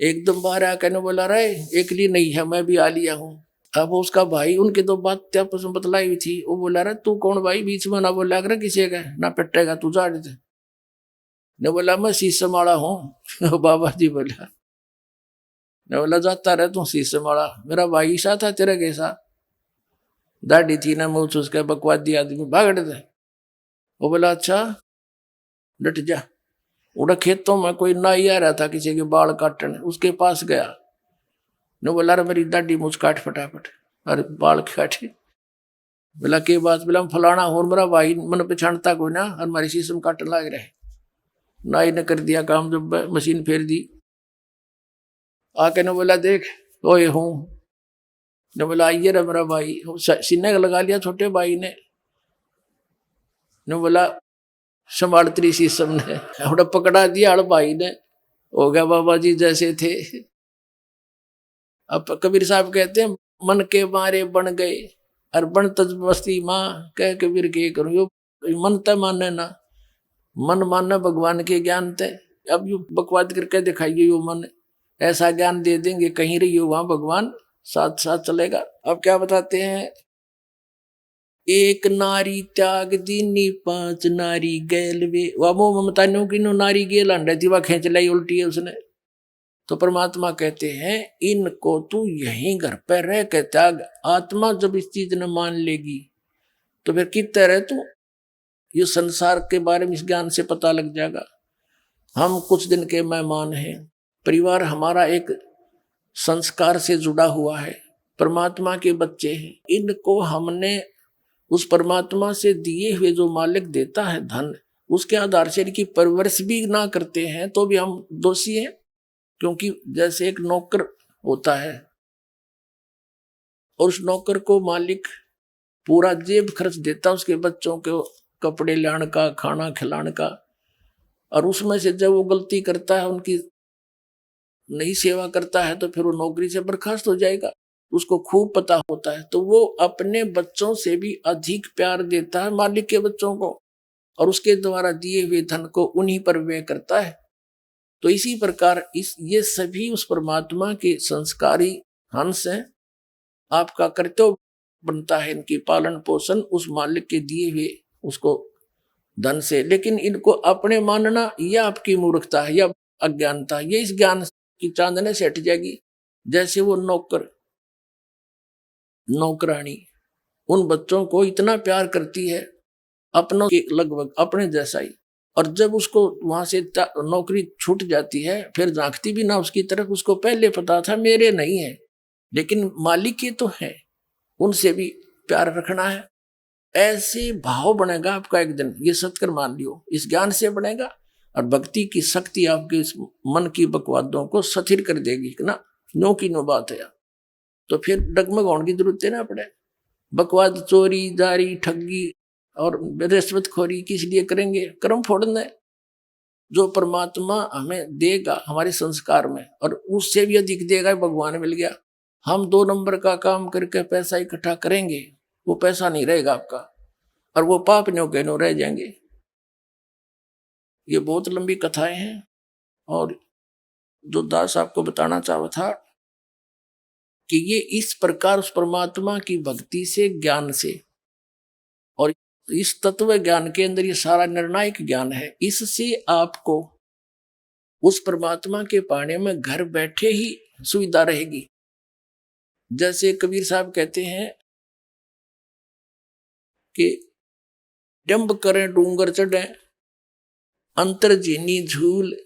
एकदम बाहर आकर ने बोला रहे एक लिए नहीं है, मैं भी आ लिया हूँ। अब उसका भाई उनकी तो बात आपस में बतलाई हुई थी, वो बोला रहा तू कौन भाई बीच में ना बोला कर किसी का ना पिटेगा तू जा दे। ने बोला मैं शीशम वाला हूँ। बाबा जी बोला, ने बोला जाता रहे तू शीशम वाला, मेरा भाई सा था तेरे कैसा, दाढ़ी थी ना मुँह उसके बकवादी आदमी भाग दे। वो बोला अच्छा डट जा। उड़ा खेतों में कोई नाई आ रहा था किसी के बाल काटने, उसके पास गया, ने बोला रे मेरी दाढ़ी मुझ काट फटाफट, अरे बाल काटे। बोला के बात, बोला फलाना हो मेरा भाई मन पछाणता कोई ना, और हमारी शीशम काटने लग रहे। नाई ने कर दिया काम, जब मशीन फेर दी। आके ने बोला देख ओए हूँ, ने बोला आइए रे मेरा भाई, सीने का लगा लिया छोटे भाई ने बोला संभाल तेरी शीशम ने, उड़ा पकड़ा दिया हड़ भाई ने, हो गया बाबा जी जैसे थे। अब कबीर साहब कहते हैं मन के मारे बन गए और बन तज बस्ती माँ, कह कबीर के करूँ यो मन त माने ना, मन मानना भगवान के ज्ञान थे। अब यू बकवाद करके दिखाइए यो मन, ऐसा ज्ञान दे देंगे कहीं रही हो वहां भगवान साथ साथ चलेगा। अब क्या बताते हैं, एक नारी त्याग दीनी 5 नारी गैल वे, वह मोह ममता नो की नो नारी गेल अंडे थी, वह खींच लाई उल्टी है उसने। तो परमात्मा कहते हैं इनको तू यहीं घर पर रह के त्याग, आत्मा जब इस चीज ने मान लेगी तो फिर कितने रहे तू, ये संसार के बारे में इस ज्ञान से पता लग जाएगा। हम कुछ दिन के मेहमान हैं, परिवार हमारा एक संस्कार से जुड़ा हुआ है, परमात्मा के बच्चे हैं। इनको हमने उस परमात्मा से दिए हुए जो मालिक देता है धन, उसके आधार से इनकी परवरिश भी ना करते हैं तो भी हम दोषी हैं। क्योंकि जैसे एक नौकर होता है और उस नौकर को मालिक पूरा जेब खर्च देता उसके बच्चों को कपड़े लाने का, खाना खिलाने का, और उसमें से जब वो गलती करता है, उनकी नहीं सेवा करता है, तो फिर वो नौकरी से बर्खास्त हो जाएगा। उसको खूब पता होता है, तो वो अपने बच्चों से भी अधिक प्यार देता है मालिक के बच्चों को, और उसके द्वारा दिए हुए धन को उन्हीं पर व्यय करता है। तो इसी प्रकार ये सभी उस परमात्मा के संस्कारी हंस हैं। आपका कर्तव्य बनता है इनकी पालन पोषण उस मालिक के दिए हुए उसको धन से, लेकिन इनको अपने मानना यह आपकी मूर्खता है या अज्ञानता, ये इस ज्ञान की चांदने से हट जाएगी। जैसे वो नौकरानी उन बच्चों को इतना प्यार करती है अपनों के लगभग अपने जैसा ही, और जब उसको वहां से नौकरी छूट जाती है फिर झांकती भी ना उसकी तरफ, उसको पहले पता था मेरे नहीं है लेकिन मालिक के तो है, उनसे भी प्यार रखना है। ऐसे भाव बनेगा आपका एक दिन, ये सत्कर मान लियो, इस ज्ञान से बनेगा, और भक्ति की शक्ति आपके इस मन की बकवादों को स्थिर कर देगी ना, नो की नो बात है। तो फिर डगमग होने की जरूरत है ना पड़े। बकवाद चोरी जारी ठगी और रिश्वतखोरी किस लिए करेंगे, कर्म फोड़ने जो परमात्मा हमें देगा हमारे संस्कार में, और उससे भी अधिक देगा भगवान मिल गया। हम 2 नंबर का काम करके पैसा इकट्ठा करेंगे, वो पैसा नहीं रहेगा आपका, और वो पाप न्यो के न्यो रह जाएंगे। ये बहुत लंबी कथाएं हैं। और जो दास आपको बताना चाहा था कि ये इस प्रकार उस परमात्मा की भक्ति से, ज्ञान से, और इस तत्व ज्ञान के अंदर ये सारा निर्णायक ज्ञान है, इससे आपको उस परमात्मा के पाने में घर बैठे ही सुविधा रहेगी। जैसे कबीर साहब कहते हैं कि डंब करें डूंगर चढ़े, अंतर जीनी झूल,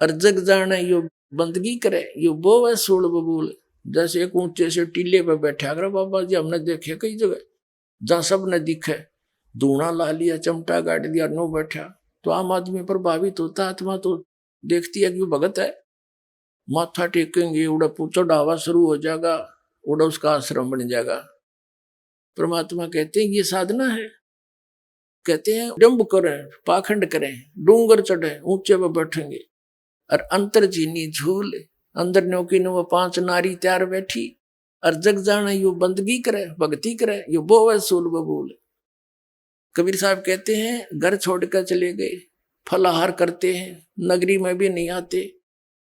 और जग जाने यो बंदगी करे, यो बोवे सूल बबूल। जैसे एक ऊंचे से टीले पे बैठा कर बाबा जी हमने देखे कई जगह, जहां सब ने दिखे, धूणा ला लिया, चमटा गाड़ दिया, नो बैठा, तो आम आदमी प्रभावित होता, आत्मा तो देखती है कि वो भगत है, माथा टेकेंगे, उड़ा चढ़ावा शुरू हो जाएगा, उड़ा उसका आश्रम बन जाएगा। परमात्मा कहते हैं ये साधना है। कहते हैं डंब करें, पाखंड करें, डूंगर चढ़े, ऊंचे पे बैठेंगे, और अंतर जीनी झूल, अंदर न्योकी ने वो 5 नारी तैयार बैठी, और जग जाना यू बंदगी करे, भक्ति करे, यू बोवे सूल बबूल। कबीर साहब कहते हैं घर छोड़कर चले गए, फलाहार करते हैं, नगरी में भी नहीं आते,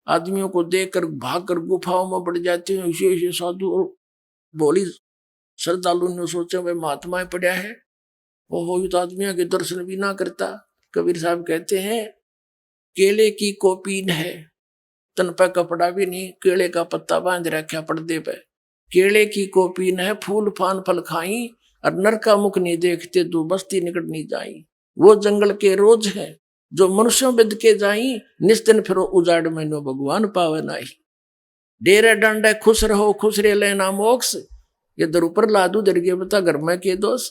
आदमियों को देखकर भागकर गुफाओं में बढ़ जाते हैं। ऐसे साधु और भोली श्रद्धालु ने सोचा भाई महात्मा पड़ा है, वो तो आदमियों के दर्शन भी ना करता। कबीर साहब कहते हैं केले की कोपीन है, तन पे कपड़ा भी नहीं, केले का पत्ता बांध रखा पर्दे पे, केले की कोपीन है, फूल फान फल खाई, और नर का मुख नहीं देखते, दो बस्ती निकट नहीं जाई। वो जंगल के रोज है जो मनुष्यों बिद के जाई, निस्तिन फिरो उजाड़ मैनो भगवान पावे नाई। डेरे डंडे खुश रहो खुश रे लेना मोक्ष, ये धरु प्रहलाद उधर गए बता घर में के दोष।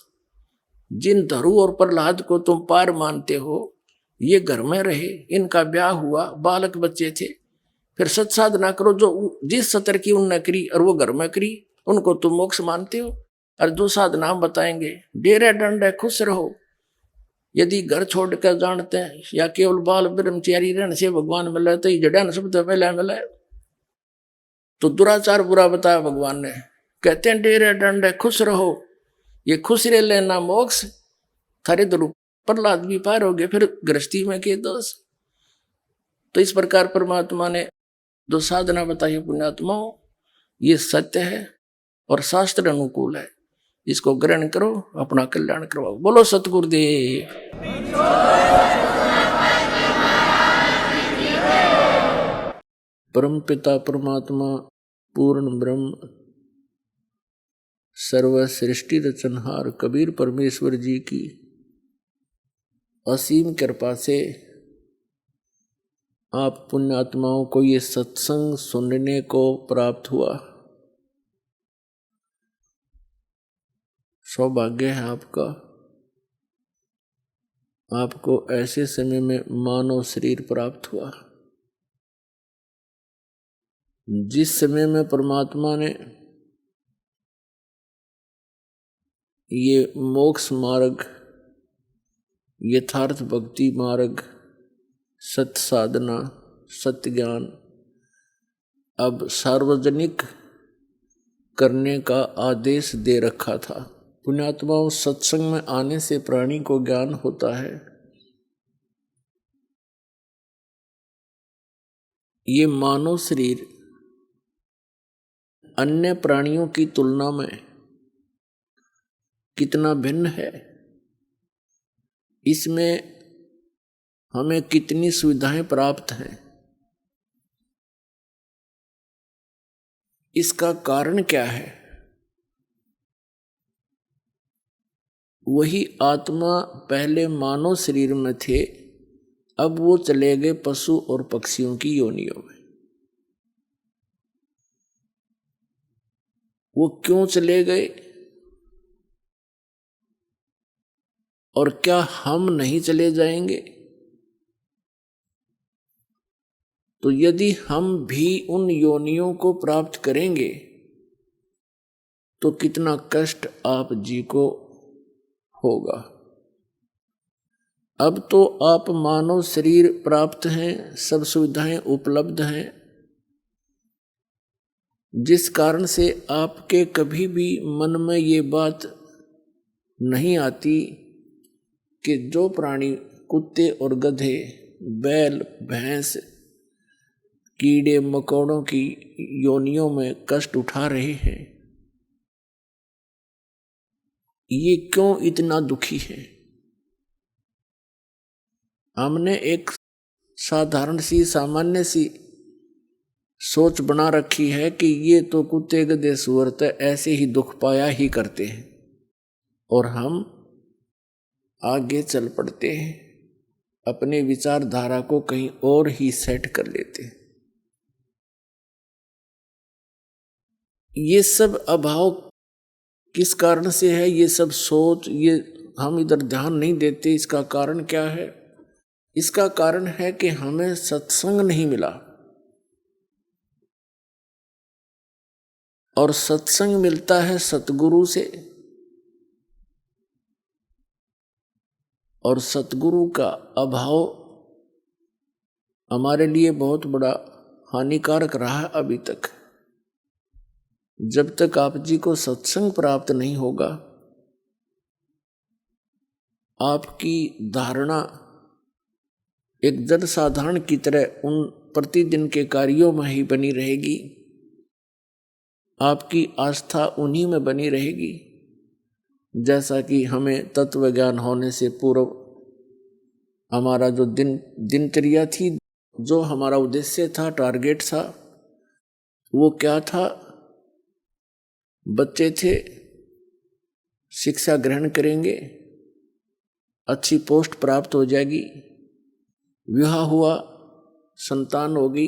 जिन धरु और प्रहलाद को तुम पार मानते हो, ये घर में रहे, इनका ब्याह हुआ, बालक बच्चे थे, फिर सत साधना करो, जो जिस सतर की उनने करी और वो घर में करी, उनको तुम मोक्ष मानते हो। और जो साधना हम बताएंगे, डेरे डंडे खुश रहो, यदि घर छोड़ कर जानते हैं या केवल बाल ब्रह्मचारी रहने से भगवान मिले, तो जड़ा न शब्द पहले मिले, तो दुराचार बुरा बताया भगवान ने। कहते हैं डेरे डंडे खुश रहो, ये खुश रह लेना मोक्ष, थारे दरु प्रहलाद भी पार हो गए, फिर गृहस्थी में के दोष। तो इस प्रकार परमात्मा ने जो साधना बताई पुण्यात्माओं, ये सत्य है और शास्त्र अनुकूल है, इसको ग्रहण करो, अपना कल्याण करवाओ। बोलो सतगुरुदेव। परम पिता परमात्मा पूर्ण ब्रह्म सर्व सृष्टि रचनहार कबीर परमेश्वर जी की असीम कृपा से आप पुण्यात्माओं को ये सत्संग सुनने को प्राप्त हुआ। सौभाग्य है आपका, आपको ऐसे समय में मानव शरीर प्राप्त हुआ, जिस समय में परमात्मा ने ये मोक्ष मार्ग, यथार्थ भक्ति मार्ग, सत्य साधना, सत्य ज्ञान अब सार्वजनिक करने का आदेश दे रखा था। पुण्यात्माओं, सत्संग में आने से प्राणी को ज्ञान होता है। ये मानव शरीर अन्य प्राणियों की तुलना में कितना भिन्न है, इसमें हमें कितनी सुविधाएं प्राप्त हैं, इसका कारण क्या है? वही आत्मा पहले मानव शरीर में थे, अब वो चले गए पशु और पक्षियों की योनियों में। वो क्यों चले गए और क्या हम नहीं चले जाएंगे? तो यदि हम भी उन योनियों को प्राप्त करेंगे तो कितना कष्ट आप जी को होगा। अब तो आप मानव शरीर प्राप्त हैं, सब सुविधाएं उपलब्ध हैं, जिस कारण से आपके कभी भी मन में ये बात नहीं आती कि जो प्राणी कुत्ते और गधे, बैल, भैंस कीड़े मकोड़ों की योनियों में कष्ट उठा रहे हैं, ये क्यों इतना दुखी है? हमने एक साधारण सी सामान्य सी सोच बना रखी है कि ये तो कुत्ते गधे सूअर ऐसे ही दुख पाया ही करते हैं, और हम आगे चल पड़ते हैं, अपने विचारधारा को कहीं और ही सेट कर लेते हैं। ये सब अभाव किस कारण से है? ये सब सोच, ये हम इधर ध्यान नहीं देते। इसका कारण क्या है? इसका कारण है कि हमें सत्संग नहीं मिला, और सत्संग मिलता है सतगुरु से, और सतगुरु का अभाव हमारे लिए बहुत बड़ा हानिकारक रहा है अभी तक। जब तक आप जी को सत्संग प्राप्त नहीं होगा, आपकी धारणा एक जन साधारण की तरह उन प्रतिदिन के कार्यों में ही बनी रहेगी, आपकी आस्था उन्हीं में बनी रहेगी। जैसा कि हमें तत्व ज्ञान होने से पूर्व हमारा जो दिनचर्या थी, जो हमारा उद्देश्य था, टारगेट था, वो क्या था? बच्चे थे, शिक्षा ग्रहण करेंगे, अच्छी पोस्ट प्राप्त हो जाएगी, विवाह हुआ, संतान होगी,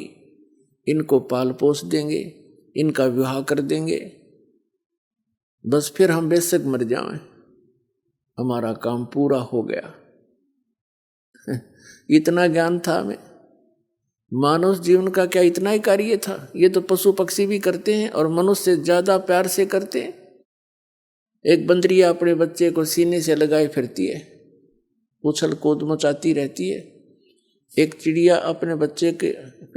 इनको पाल पोस देंगे, इनका विवाह कर देंगे, बस फिर हम बेशक मर जाएं, हमारा काम पूरा हो गया। इतना ज्ञान था हमें। मानव जीवन का क्या इतना ही कार्य था? ये तो पशु पक्षी भी करते हैं, और मनुष्य से ज्यादा प्यार से करते हैं। एक बंदरिया अपने बच्चे को सीने से लगाए फिरती है, उछल कूद मचाती रहती है। एक चिड़िया अपने बच्चे के,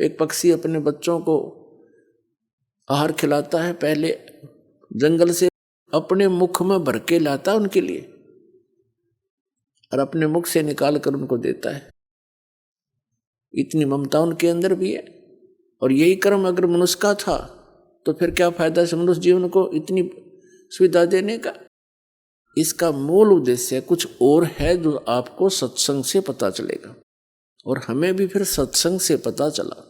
एक पक्षी अपने बच्चों को आहार खिलाता है, पहले जंगल से अपने मुख में भर के लाता है उनके लिए, और अपने मुख से निकाल कर उनको देता है। इतनी ममता उनके अंदर भी है। और यही कर्म अगर मनुष्य का था तो फिर क्या फायदा है मनुष्य जीवन को इतनी सुविधा देने का? इसका मूल उद्देश्य कुछ और है, जो आपको सत्संग से पता चलेगा, और हमें भी फिर सत्संग से पता चला।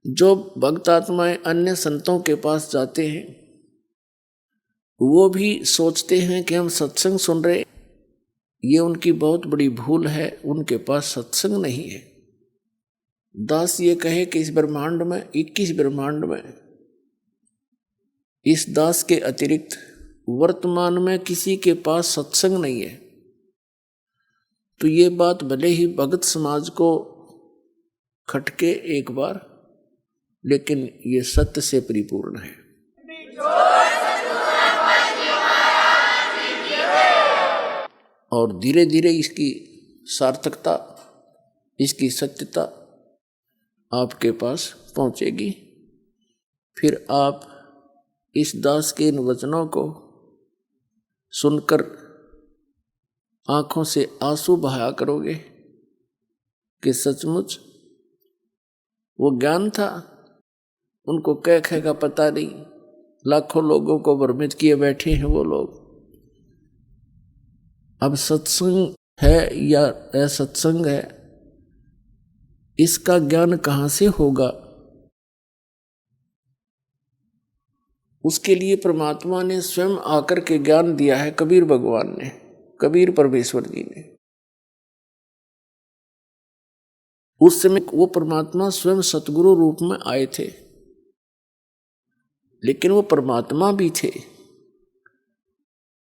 जो भक्त आत्माएं अन्य संतों के पास जाते हैं, वो भी सोचते हैं कि हम सत्संग सुन रहे। ये उनकी बहुत बड़ी भूल है, उनके पास सत्संग नहीं है। दास ये कहे कि इस ब्रह्मांड में 21 ब्रह्मांड में इस दास के अतिरिक्त वर्तमान में किसी के पास सत्संग नहीं है, तो ये बात भले ही भगत समाज को खटके एक बार, लेकिन ये सत्य से परिपूर्ण है। और धीरे धीरे इसकी सार्थकता, इसकी सत्यता आपके पास पहुंचेगी। फिर आप इस दास के इन वचनों को सुनकर आंखों से आंसू बहाया करोगे कि सचमुच वो ज्ञान था, उनको क्या कहेगा पता नहीं। लाखों लोगों को भ्रमित किए बैठे हैं वो लोग। अब सत्संग है या असत्संग है, इसका ज्ञान कहाँ से होगा? उसके लिए परमात्मा ने स्वयं आकर के ज्ञान दिया है। कबीर भगवान ने, कबीर परमेश्वर जी ने। उस समय वो परमात्मा स्वयं सतगुरु रूप में आए थे, लेकिन वो परमात्मा भी थे।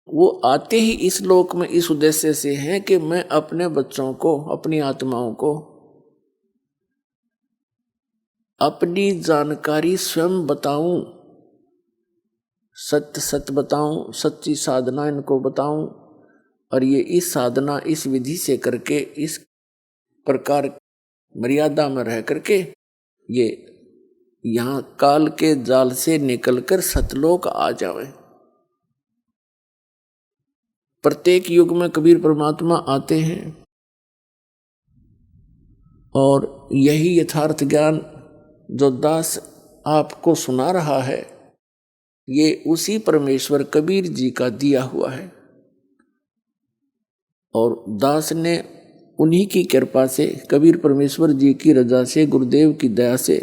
वो आते ही इस लोक में इस उद्देश्य से हैं कि मैं अपने बच्चों को, अपनी आत्माओं को अपनी जानकारी स्वयं बताऊं, सत्य सत्य बताऊं, सच्ची साधना इनको बताऊं, और ये इस साधना, इस विधि से करके, इस प्रकार मर्यादा में रह करके ये यहाँ काल के जाल से निकलकर सतलोक आ जावे। प्रत्येक युग में कबीर परमात्मा आते हैं, और यही यथार्थ ज्ञान जो दास आपको सुना रहा है, ये उसी परमेश्वर कबीर जी का दिया हुआ है। और दास ने उन्हीं की कृपा से, कबीर परमेश्वर जी की रजा से, गुरुदेव की दया से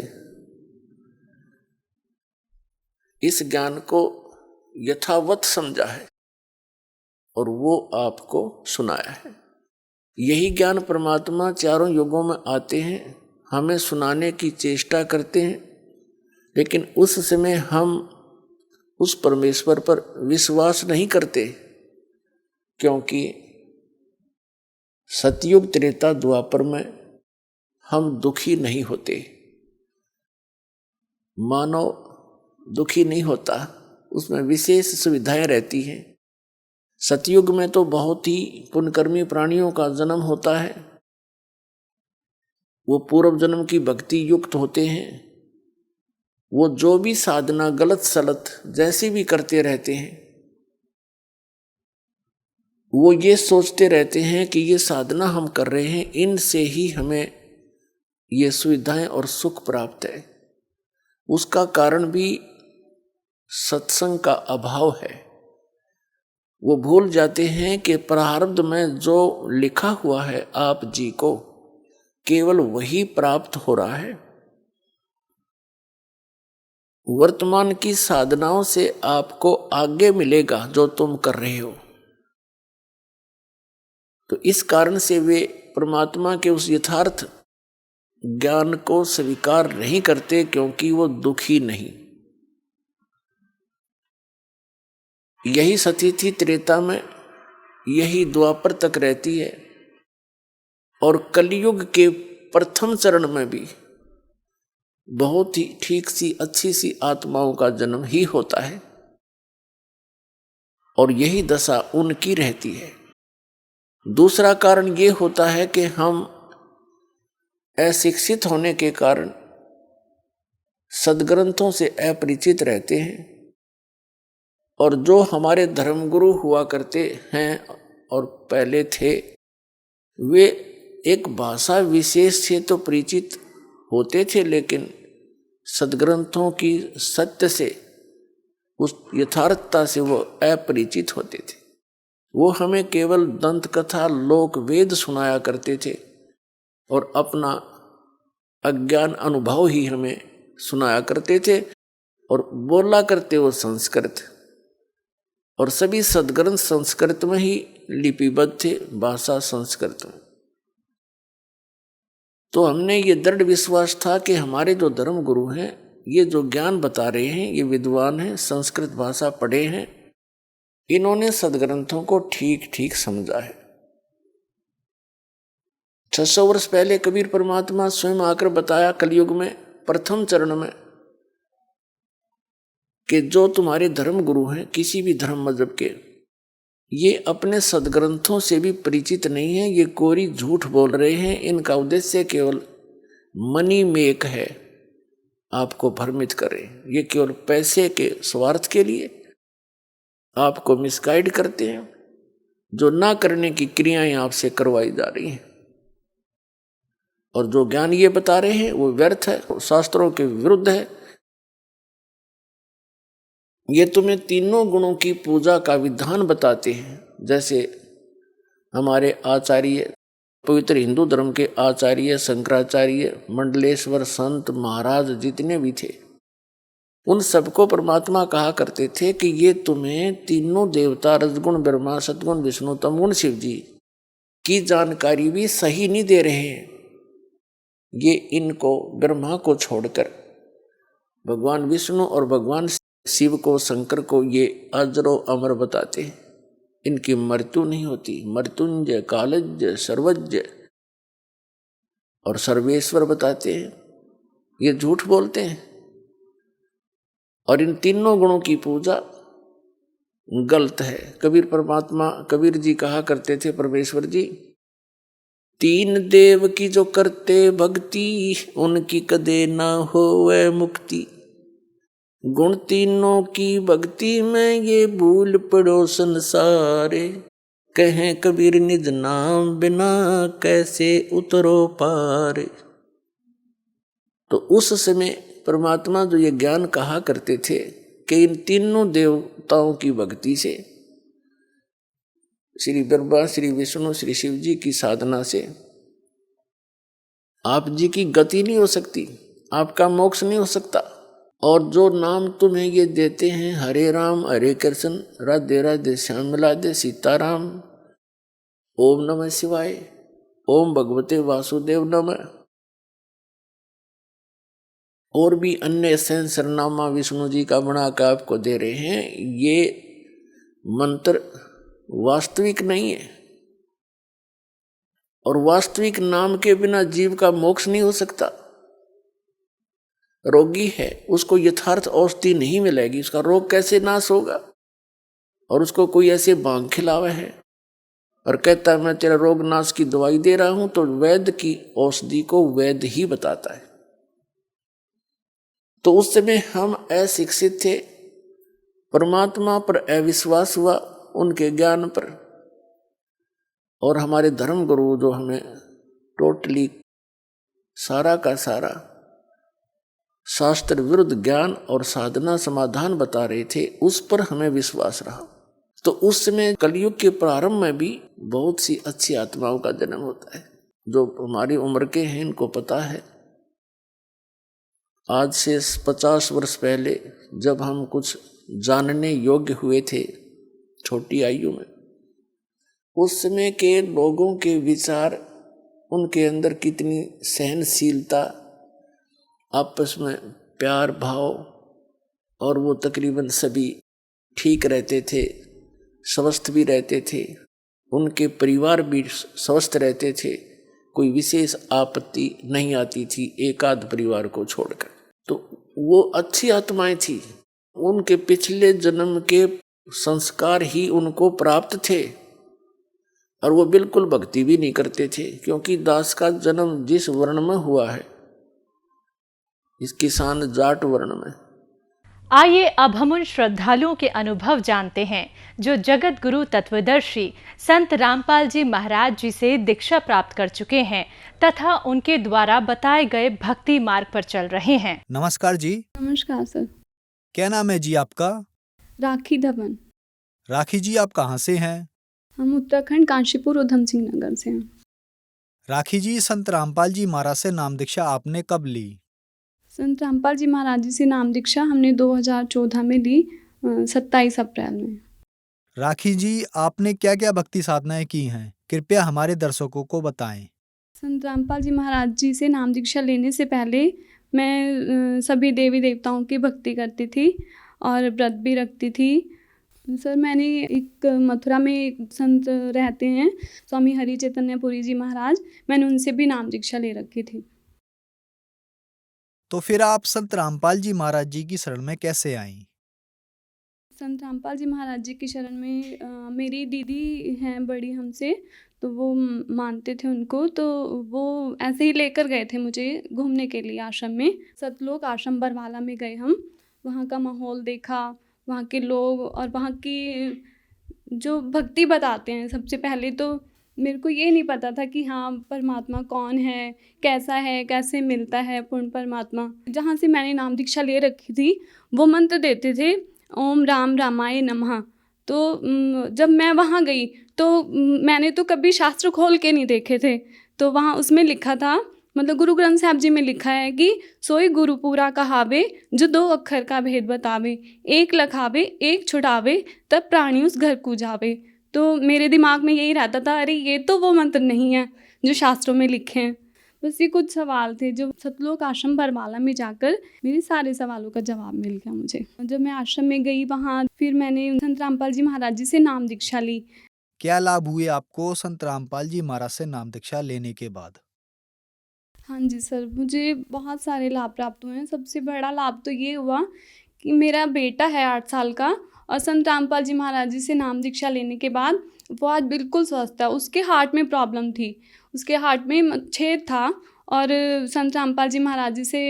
इस ज्ञान को यथावत समझा है और वो आपको सुनाया है। यही ज्ञान परमात्मा चारों युगों में आते हैं, हमें सुनाने की चेष्टा करते हैं, लेकिन उस समय हम उस परमेश्वर पर विश्वास नहीं करते, क्योंकि सतयुग त्रेता द्वापर में हम दुखी नहीं होते। मानव दुखी नहीं होता, उसमें विशेष सुविधाएं रहती हैं। सतयुग में तो बहुत ही पुण्यकर्मी प्राणियों का जन्म होता है, वो पूर्व जन्म की भक्ति युक्त होते हैं। वो जो भी साधना गलत सलत जैसी भी करते रहते हैं, वो ये सोचते रहते हैं कि ये साधना हम कर रहे हैं, इनसे ही हमें ये सुविधाएं और सुख प्राप्त है। उसका कारण भी सत्संग का अभाव है। वो भूल जाते हैं कि प्रारब्ध में जो लिखा हुआ है आप जी को, केवल वही प्राप्त हो रहा है। वर्तमान की साधनाओं से आपको आगे मिलेगा जो तुम कर रहे हो। तो इस कारण से वे परमात्मा के उस यथार्थ ज्ञान को स्वीकार नहीं करते, क्योंकि वो दुखी नहीं। यही स्थिति त्रेता में, यही द्वापर तक रहती है, और कलयुग के प्रथम चरण में भी बहुत ही ठीक सी अच्छी सी आत्माओं का जन्म ही होता है, और यही दशा उनकी रहती है। दूसरा कारण ये होता है कि हम अशिक्षित होने के कारण सद्ग्रंथों से अपरिचित रहते हैं, और जो हमारे धर्मगुरु हुआ करते हैं और पहले थे, वे एक भाषा विशेष से तो परिचित होते थे, लेकिन सद्ग्रंथों की सत्य से, उस यथार्थता से वो अपरिचित होते थे। वो हमें केवल दंत कथा लोक वेद सुनाया करते थे और अपना अज्ञान अनुभव ही हमें सुनाया करते थे, और बोला करते वो संस्कृत, और सभी सद्ग्रंथ संस्कृत में ही लिपिबद्ध थे, भाषा संस्कृत में। तो हमने ये दृढ़ विश्वास था कि हमारे जो धर्म गुरु हैं, ये जो ज्ञान बता रहे हैं, ये विद्वान हैं, संस्कृत भाषा पढ़े हैं, इन्होंने सद्ग्रंथों को ठीक ठीक समझा है। 600 वर्ष पहले कबीर परमात्मा स्वयं आकर बताया कलयुग में प्रथम चरण में कि जो तुम्हारे धर्म गुरु हैं किसी भी धर्म मजहब के, ये अपने सद्ग्रंथों से भी परिचित नहीं है, ये कोरी झूठ बोल रहे हैं। इनका उद्देश्य केवल मनी मेक है, आपको भ्रमित करें। ये केवल पैसे के स्वार्थ के लिए आपको मिसगाइड करते हैं। जो ना करने की क्रियाएं आपसे करवाई जा रही हैं, और जो ज्ञान ये बता रहे हैं वो व्यर्थ है, शास्त्रों के विरुद्ध है। ये तुम्हें तीनों गुणों की पूजा का विधान बताते हैं। जैसे हमारे आचार्य, पवित्र हिंदू धर्म के आचार्य शंकराचार्य, मंडलेश्वर संत महाराज जितने भी थे, उन सबको परमात्मा कहा करते थे कि ये तुम्हें तीनों देवता, रजगुण ब्रह्मा, सतगुण विष्णु, तमगुण शिव जी की जानकारी भी सही नहीं दे रहे हैं। ये इनको, ब्रह्मा को छोड़कर भगवान विष्णु और भगवान शिव को, शंकर को ये अजरो अमर बताते हैं। इनकी मृत्यु नहीं होती। मृत्युंजय, कालज्ञ, सर्वज्ञ और सर्वेश्वर बताते हैं। ये झूठ बोलते हैं, और इन तीनों गुणों की पूजा गलत है। कबीर परमात्मा, कबीर जी कहा करते थे, परमेश्वर जी, तीन देव की जो करते भक्ति, उनकी कदे ना होवे मुक्ति। गुण तीनों की भक्ति में ये भूल पड़ो संसारे, कहें कबीर निज नाम बिना कैसे उतरो पार। तो उस समय परमात्मा जो ये ज्ञान कहा करते थे कि इन तीनों देवताओं की भक्ति से, श्री ब्रह्मा, श्री विष्णु, श्री शिव जी की साधना से आप जी की गति नहीं हो सकती, आपका मोक्ष नहीं हो सकता। और जो नाम तुम्हें ये देते हैं, हरे राम हरे कृष्ण, राधे राधे श्याम राधे सीताराम, ओम नमः शिवाय, ओम भगवते वासुदेव नमः, और भी अन्य सहस्रनामा विष्णु जी का बना के आपको दे रहे हैं, ये मंत्र वास्तविक नहीं है। और वास्तविक नाम के बिना जीव का मोक्ष नहीं हो सकता। रोगी है, उसको यथार्थ औषधि नहीं मिलेगी, उसका रोग कैसे नाश होगा। और उसको कोई ऐसे भांग खिलावा है और कहता है मैं तेरा रोग नाश की दवाई दे रहा हूं, तो वैद्य की औषधि को वैद्य ही बताता है। तो उस समय हम अशिक्षित थे, परमात्मा पर अविश्वास हुआ, उनके ज्ञान पर। और हमारे धर्म गुरु जो हमें टोटली सारा का सारा शास्त्र विरुद्ध ज्ञान और साधना समाधान बता रहे थे, उस पर हमें विश्वास रहा। तो उस समय कलयुग के प्रारंभ में भी बहुत सी अच्छी आत्माओं का जन्म होता है। जो हमारी उम्र के हैं इनको पता है, आज से 50 वर्ष पहले जब हम कुछ जानने योग्य हुए थे छोटी आयु में, उस समय के लोगों के विचार, उनके अंदर कितनी सहनशीलता, आपस में प्यार भाव, और वो तकरीबन सभी ठीक रहते थे, स्वस्थ भी रहते थे, उनके परिवार भी स्वस्थ रहते थे, कोई विशेष आपत्ति नहीं आती थी एक आध परिवार को छोड़कर। तो वो अच्छी आत्माएं थी, उनके पिछले जन्म के संस्कार ही उनको प्राप्त थे। और वो बिल्कुल भक्ति भी नहीं करते थे, क्योंकि दास का जन्म जिस वर्ण में हुआ है, इस किसान जाट वर्ण में। आइए अब हम उन श्रद्धालुओं के अनुभव जानते हैं जो जगत गुरु तत्वदर्शी संत रामपाल जी महाराज जी से दीक्षा प्राप्त कर चुके हैं तथा उनके द्वारा बताए गए भक्ति मार्ग पर चल रहे हैं। नमस्कार जी। नमस्कार सर। क्या नाम है जी आपका? राखी धवन। राखी जी, आप कहाँ से हैं? हम उत्तराखंड काशीपुर उधम सिंह नगर से हैं। राखी जी, संत रामपाल जी महाराज से नाम दीक्षा आपने कब ली? संत रामपाल जी महाराज जी से नाम दीक्षा हमने 2014 में ली, 27 अप्रैल में। राखी जी, आपने क्या क्या भक्ति साधनाएं की हैं? कृपया हमारे दर्शकों को बताएं। संत रामपाल जी महाराज जी से नाम दीक्षा लेने से पहले मैं सभी देवी देवताओं की भक्ति करती थी और व्रत भी रखती थी। सर, मैंने एक मथुरा में एक संत रहते हैं, स्वामी हरि चैतन्यपुरी जी महाराज, मैंने उनसे भी नाम दीक्षा ले रखी थी। तो फिर आप संत रामपाल जी महाराज जी की शरण में कैसे आईं? संत रामपाल जी महाराज जी की शरण में मेरी दीदी हैं बड़ी हमसे, तो वो मानते थे उनको, तो वो ऐसे ही लेकर गए थे मुझे घूमने के लिए आश्रम में। सतलोक आश्रम बरवाला में गए हम, वहाँ का माहौल देखा, वहाँ के लोग और वहाँ की जो भक्ति बताते हैं। सबसे पहले तो मेरे को ये नहीं पता था कि हाँ परमात्मा कौन है, कैसा है, कैसे मिलता है पूर्ण परमात्मा। जहाँ से मैंने नाम दीक्षा ले रखी थी वो मंत्र देते थे, ओम राम रामाय नमः। तो जब मैं वहाँ गई तो मैंने तो कभी शास्त्र खोल के नहीं देखे थे, तो वहाँ उसमें लिखा था, मतलब गुरु ग्रंथ साहब जी में लिखा है कि सोई गुरु पूरा कहावे, जो 2 अक्षर का भेद बतावे, एक लखावे एक छुड़ावे, तब प्राणी उस घर को जावे। तो मेरे दिमाग में यही रहता था, अरे ये तो वो मंत्र नहीं है जो शास्त्रों में लिखे हैं। बस ये कुछ सवाल थे जो सतलोक आश्रम बरवाला में जाकर मेरे सारे सवालों का जवाब मिल गया मुझे। जब मैं आश्रम में गई वहाँ फिर मैंने संत रामपाल जी महाराज जी से नाम दीक्षा ली। क्या लाभ हुए आपको संत रामपाल जी महाराज से नाम दीक्षा लेने के बाद? हाँ जी सर, मुझे बहुत सारे लाभ प्राप्त हुए हैं। सबसे बड़ा लाभ तो ये हुआ कि मेरा बेटा है 8 साल का, और संत रामपाल जी महाराज जी से नाम दीक्षा लेने के बाद वो आज बिल्कुल स्वस्थ है। उसके हार्ट में प्रॉब्लम थी, उसके हार्ट में छेद था, और संत रामपाल जी महाराज जी से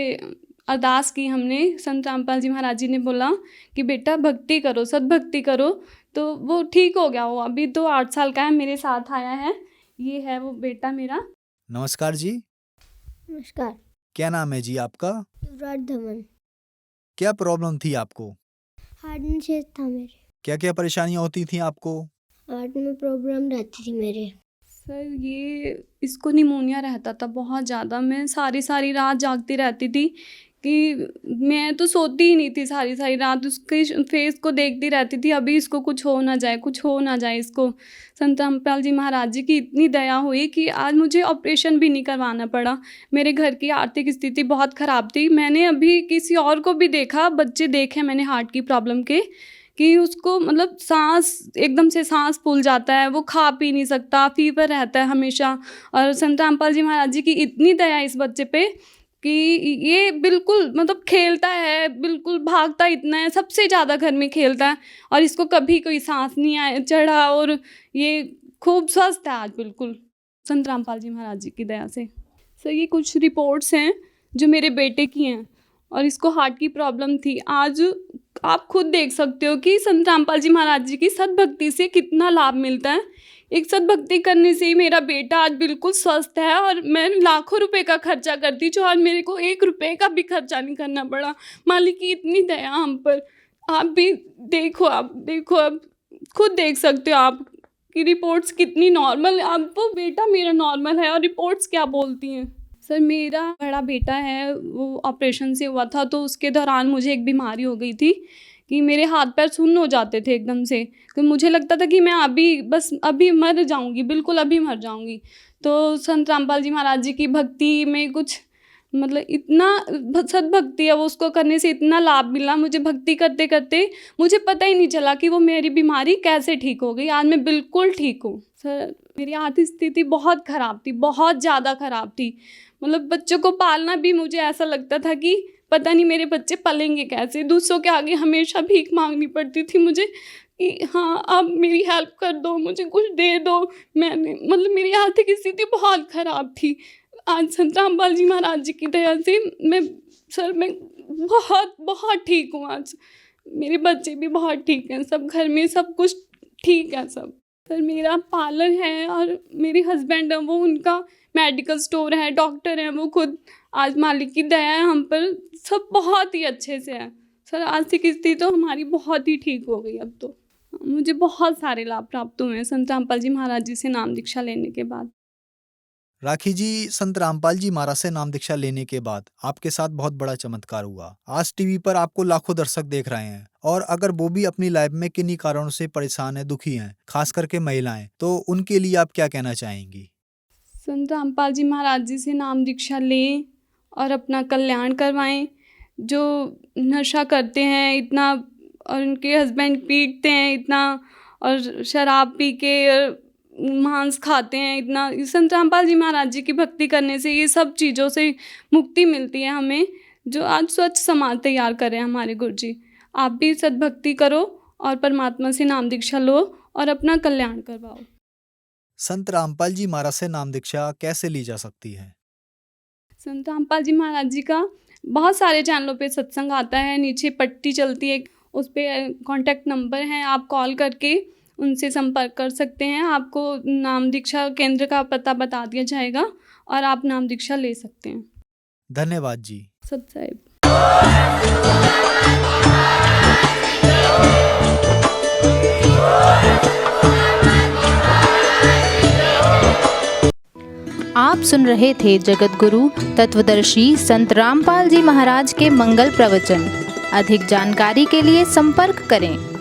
अरदास की हमने। संत रामपाल जी महाराज जी ने बोला कि बेटा भक्ति करो, सद्भक्ति करो, तो वो ठीक हो गया। वो अभी तो 8 साल का है, मेरे साथ आया है। ये है वो बेटा मेरा। नमस्कार जी, नमस्कार। क्या नाम है जी आपका? युवराज धवन। क्या प्रॉब्लम थी आपको? हार्ट में छेद था मेरे। क्या क्या परेशानियां होती थी आपको? हार्ट में प्रॉब्लम रहती थी मेरे। सर ये इसको निमोनिया रहता था बहुत ज़्यादा। मैं सारी सारी रात जागती रहती थी कि मैं तो सोती ही नहीं थी सारी सारी रात, उसके फेस को देखती रहती थी, अभी इसको कुछ हो ना जाए, कुछ हो ना जाए इसको। संत रामपाल जी महाराज जी की इतनी दया हुई कि आज मुझे ऑपरेशन भी नहीं करवाना पड़ा। मेरे घर की आर्थिक स्थिति बहुत ख़राब थी। मैंने अभी किसी और को भी देखा, बच्चे देखे मैंने हार्ट की प्रॉब्लम के, कि उसको मतलब सांस एकदम से सांस फूल जाता है, वो खा पी नहीं सकता, फीवर रहता है हमेशा। और संत रामपाल जी महाराज जी की इतनी दया इस बच्चे पे कि ये बिल्कुल मतलब खेलता है, बिल्कुल भागता इतना है, सबसे ज़्यादा घर में खेलता है, और इसको कभी कोई सांस नहीं आया चढ़ा, और ये खूब स्वस्थ है आज बिल्कुल संत रामपाल जी महाराज जी की दया से। सर ये कुछ रिपोर्ट्स हैं जो मेरे बेटे की हैं, और इसको हार्ट की प्रॉब्लम थी। आज आप खुद देख सकते हो कि संत रामपाल जी महाराज जी की सद्भक्ति से कितना लाभ मिलता है। एक सद्भक्ति करने से ही मेरा बेटा आज बिल्कुल स्वस्थ है, और मैं लाखों रुपए का खर्चा करती जो आज मेरे को 1 रुपए का भी खर्चा नहीं करना पड़ा। मालिक की इतनी दया हम पर। आप भी देखो, आप खुद देख सकते हो आप कि रिपोर्ट्स कितनी नॉर्मल है। अब वो बेटा मेरा नॉर्मल है और रिपोर्ट्स क्या बोलती हैं। सर मेरा बड़ा बेटा है, वो ऑपरेशन से हुआ था, तो उसके दौरान मुझे एक बीमारी हो गई थी कि मेरे हाथ पैर सुन्न हो जाते थे एकदम से। तो मुझे लगता था कि मैं अभी मर जाऊंगी, बिल्कुल अभी मर जाऊंगी। तो संत रामपाल जी महाराज जी की भक्ति में कुछ मतलब इतना सद्भक्ति है, वो उसको करने से इतना लाभ मिला मुझे। भक्ति करते करते मुझे पता ही नहीं चला कि वो मेरी बीमारी कैसे ठीक हो गई। आज मैं बिल्कुल ठीक हूँ। सर मेरी आर्थिक स्थिति बहुत ख़राब थी, बहुत ज़्यादा ख़राब थी। मतलब बच्चों को पालना भी मुझे ऐसा लगता था कि पता नहीं मेरे बच्चे पलेंगे कैसे। दूसरों के आगे हमेशा भीख मांगनी पड़ती थी मुझे कि हाँ आप मेरी हेल्प कर दो, मुझे कुछ दे दो। मैंने मतलब मेरी आर्थिक स्थिति बहुत ख़राब थी। आज संत रामपाल जी महाराज जी की दया से मैं बहुत बहुत ठीक हूँ। आज मेरे बच्चे भी बहुत ठीक हैं, सब घर में सब कुछ ठीक है सब। सर मेरा पार्लर है और मेरे हस्बैंड है, वो उनका मेडिकल स्टोर है, डॉक्टर हैं वो खुद। आज मालिक की दया है हम पर, सब बहुत ही अच्छे से है। सर आर्थिक स्थिति तो हमारी बहुत ही ठीक हो गई। अब तो मुझे बहुत सारे लाभ प्राप्त हुए हैं संत रामपाल जी महाराज जी से नाम दीक्षा लेने के बाद। राखी जी, संत रामपाल जी महाराज से नाम दीक्षा लेने के बाद आपके साथ बहुत बड़ा चमत्कार हुआ। आज टीवी पर आपको लाखों दर्शक देख रहे हैं, और अगर वो भी अपनी लाइफ में किन्हीं कारणों से परेशान है, दुखी हैं, खास करके महिलाएं, तो उनके लिए आप क्या कहना चाहेंगी? संत रामपाल जी महाराज जी से नाम दीक्षा लें और अपना कल्याण करवाएं। जो नशा करते हैं इतना, और उनके हस्बैंड पीटते हैं इतना, और शराब पी के और मांस खाते हैं इतना, संत रामपाल जी महाराज जी की भक्ति करने से ये सब चीज़ों से मुक्ति मिलती है हमें। जो आज स्वच्छ समाज तैयार कर रहे हैं हमारे गुरु जी। आप भी सद्भक्ति करो और परमात्मा से नाम दीक्षा लो और अपना कल्याण करवाओ। संत रामपाल जी महाराज से नाम दीक्षा कैसे ली जा सकती है? संत रामपाल जी महाराज जी का बहुत सारे चैनलों पे सत्संग आता है, नीचे पट्टी चलती है, उस पर कॉन्टैक्ट नंबर हैं, आप कॉल करके उनसे संपर्क कर सकते हैं। आपको नाम दीक्षा केंद्र का पता बता दिया जाएगा और आप नाम दीक्षा ले सकते हैं। धन्यवाद जी। सत साहिब। आप सुन रहे थे जगत गुरु तत्वदर्शी संत रामपाल जी महाराज के मंगल प्रवचन। अधिक जानकारी के लिए संपर्क करें।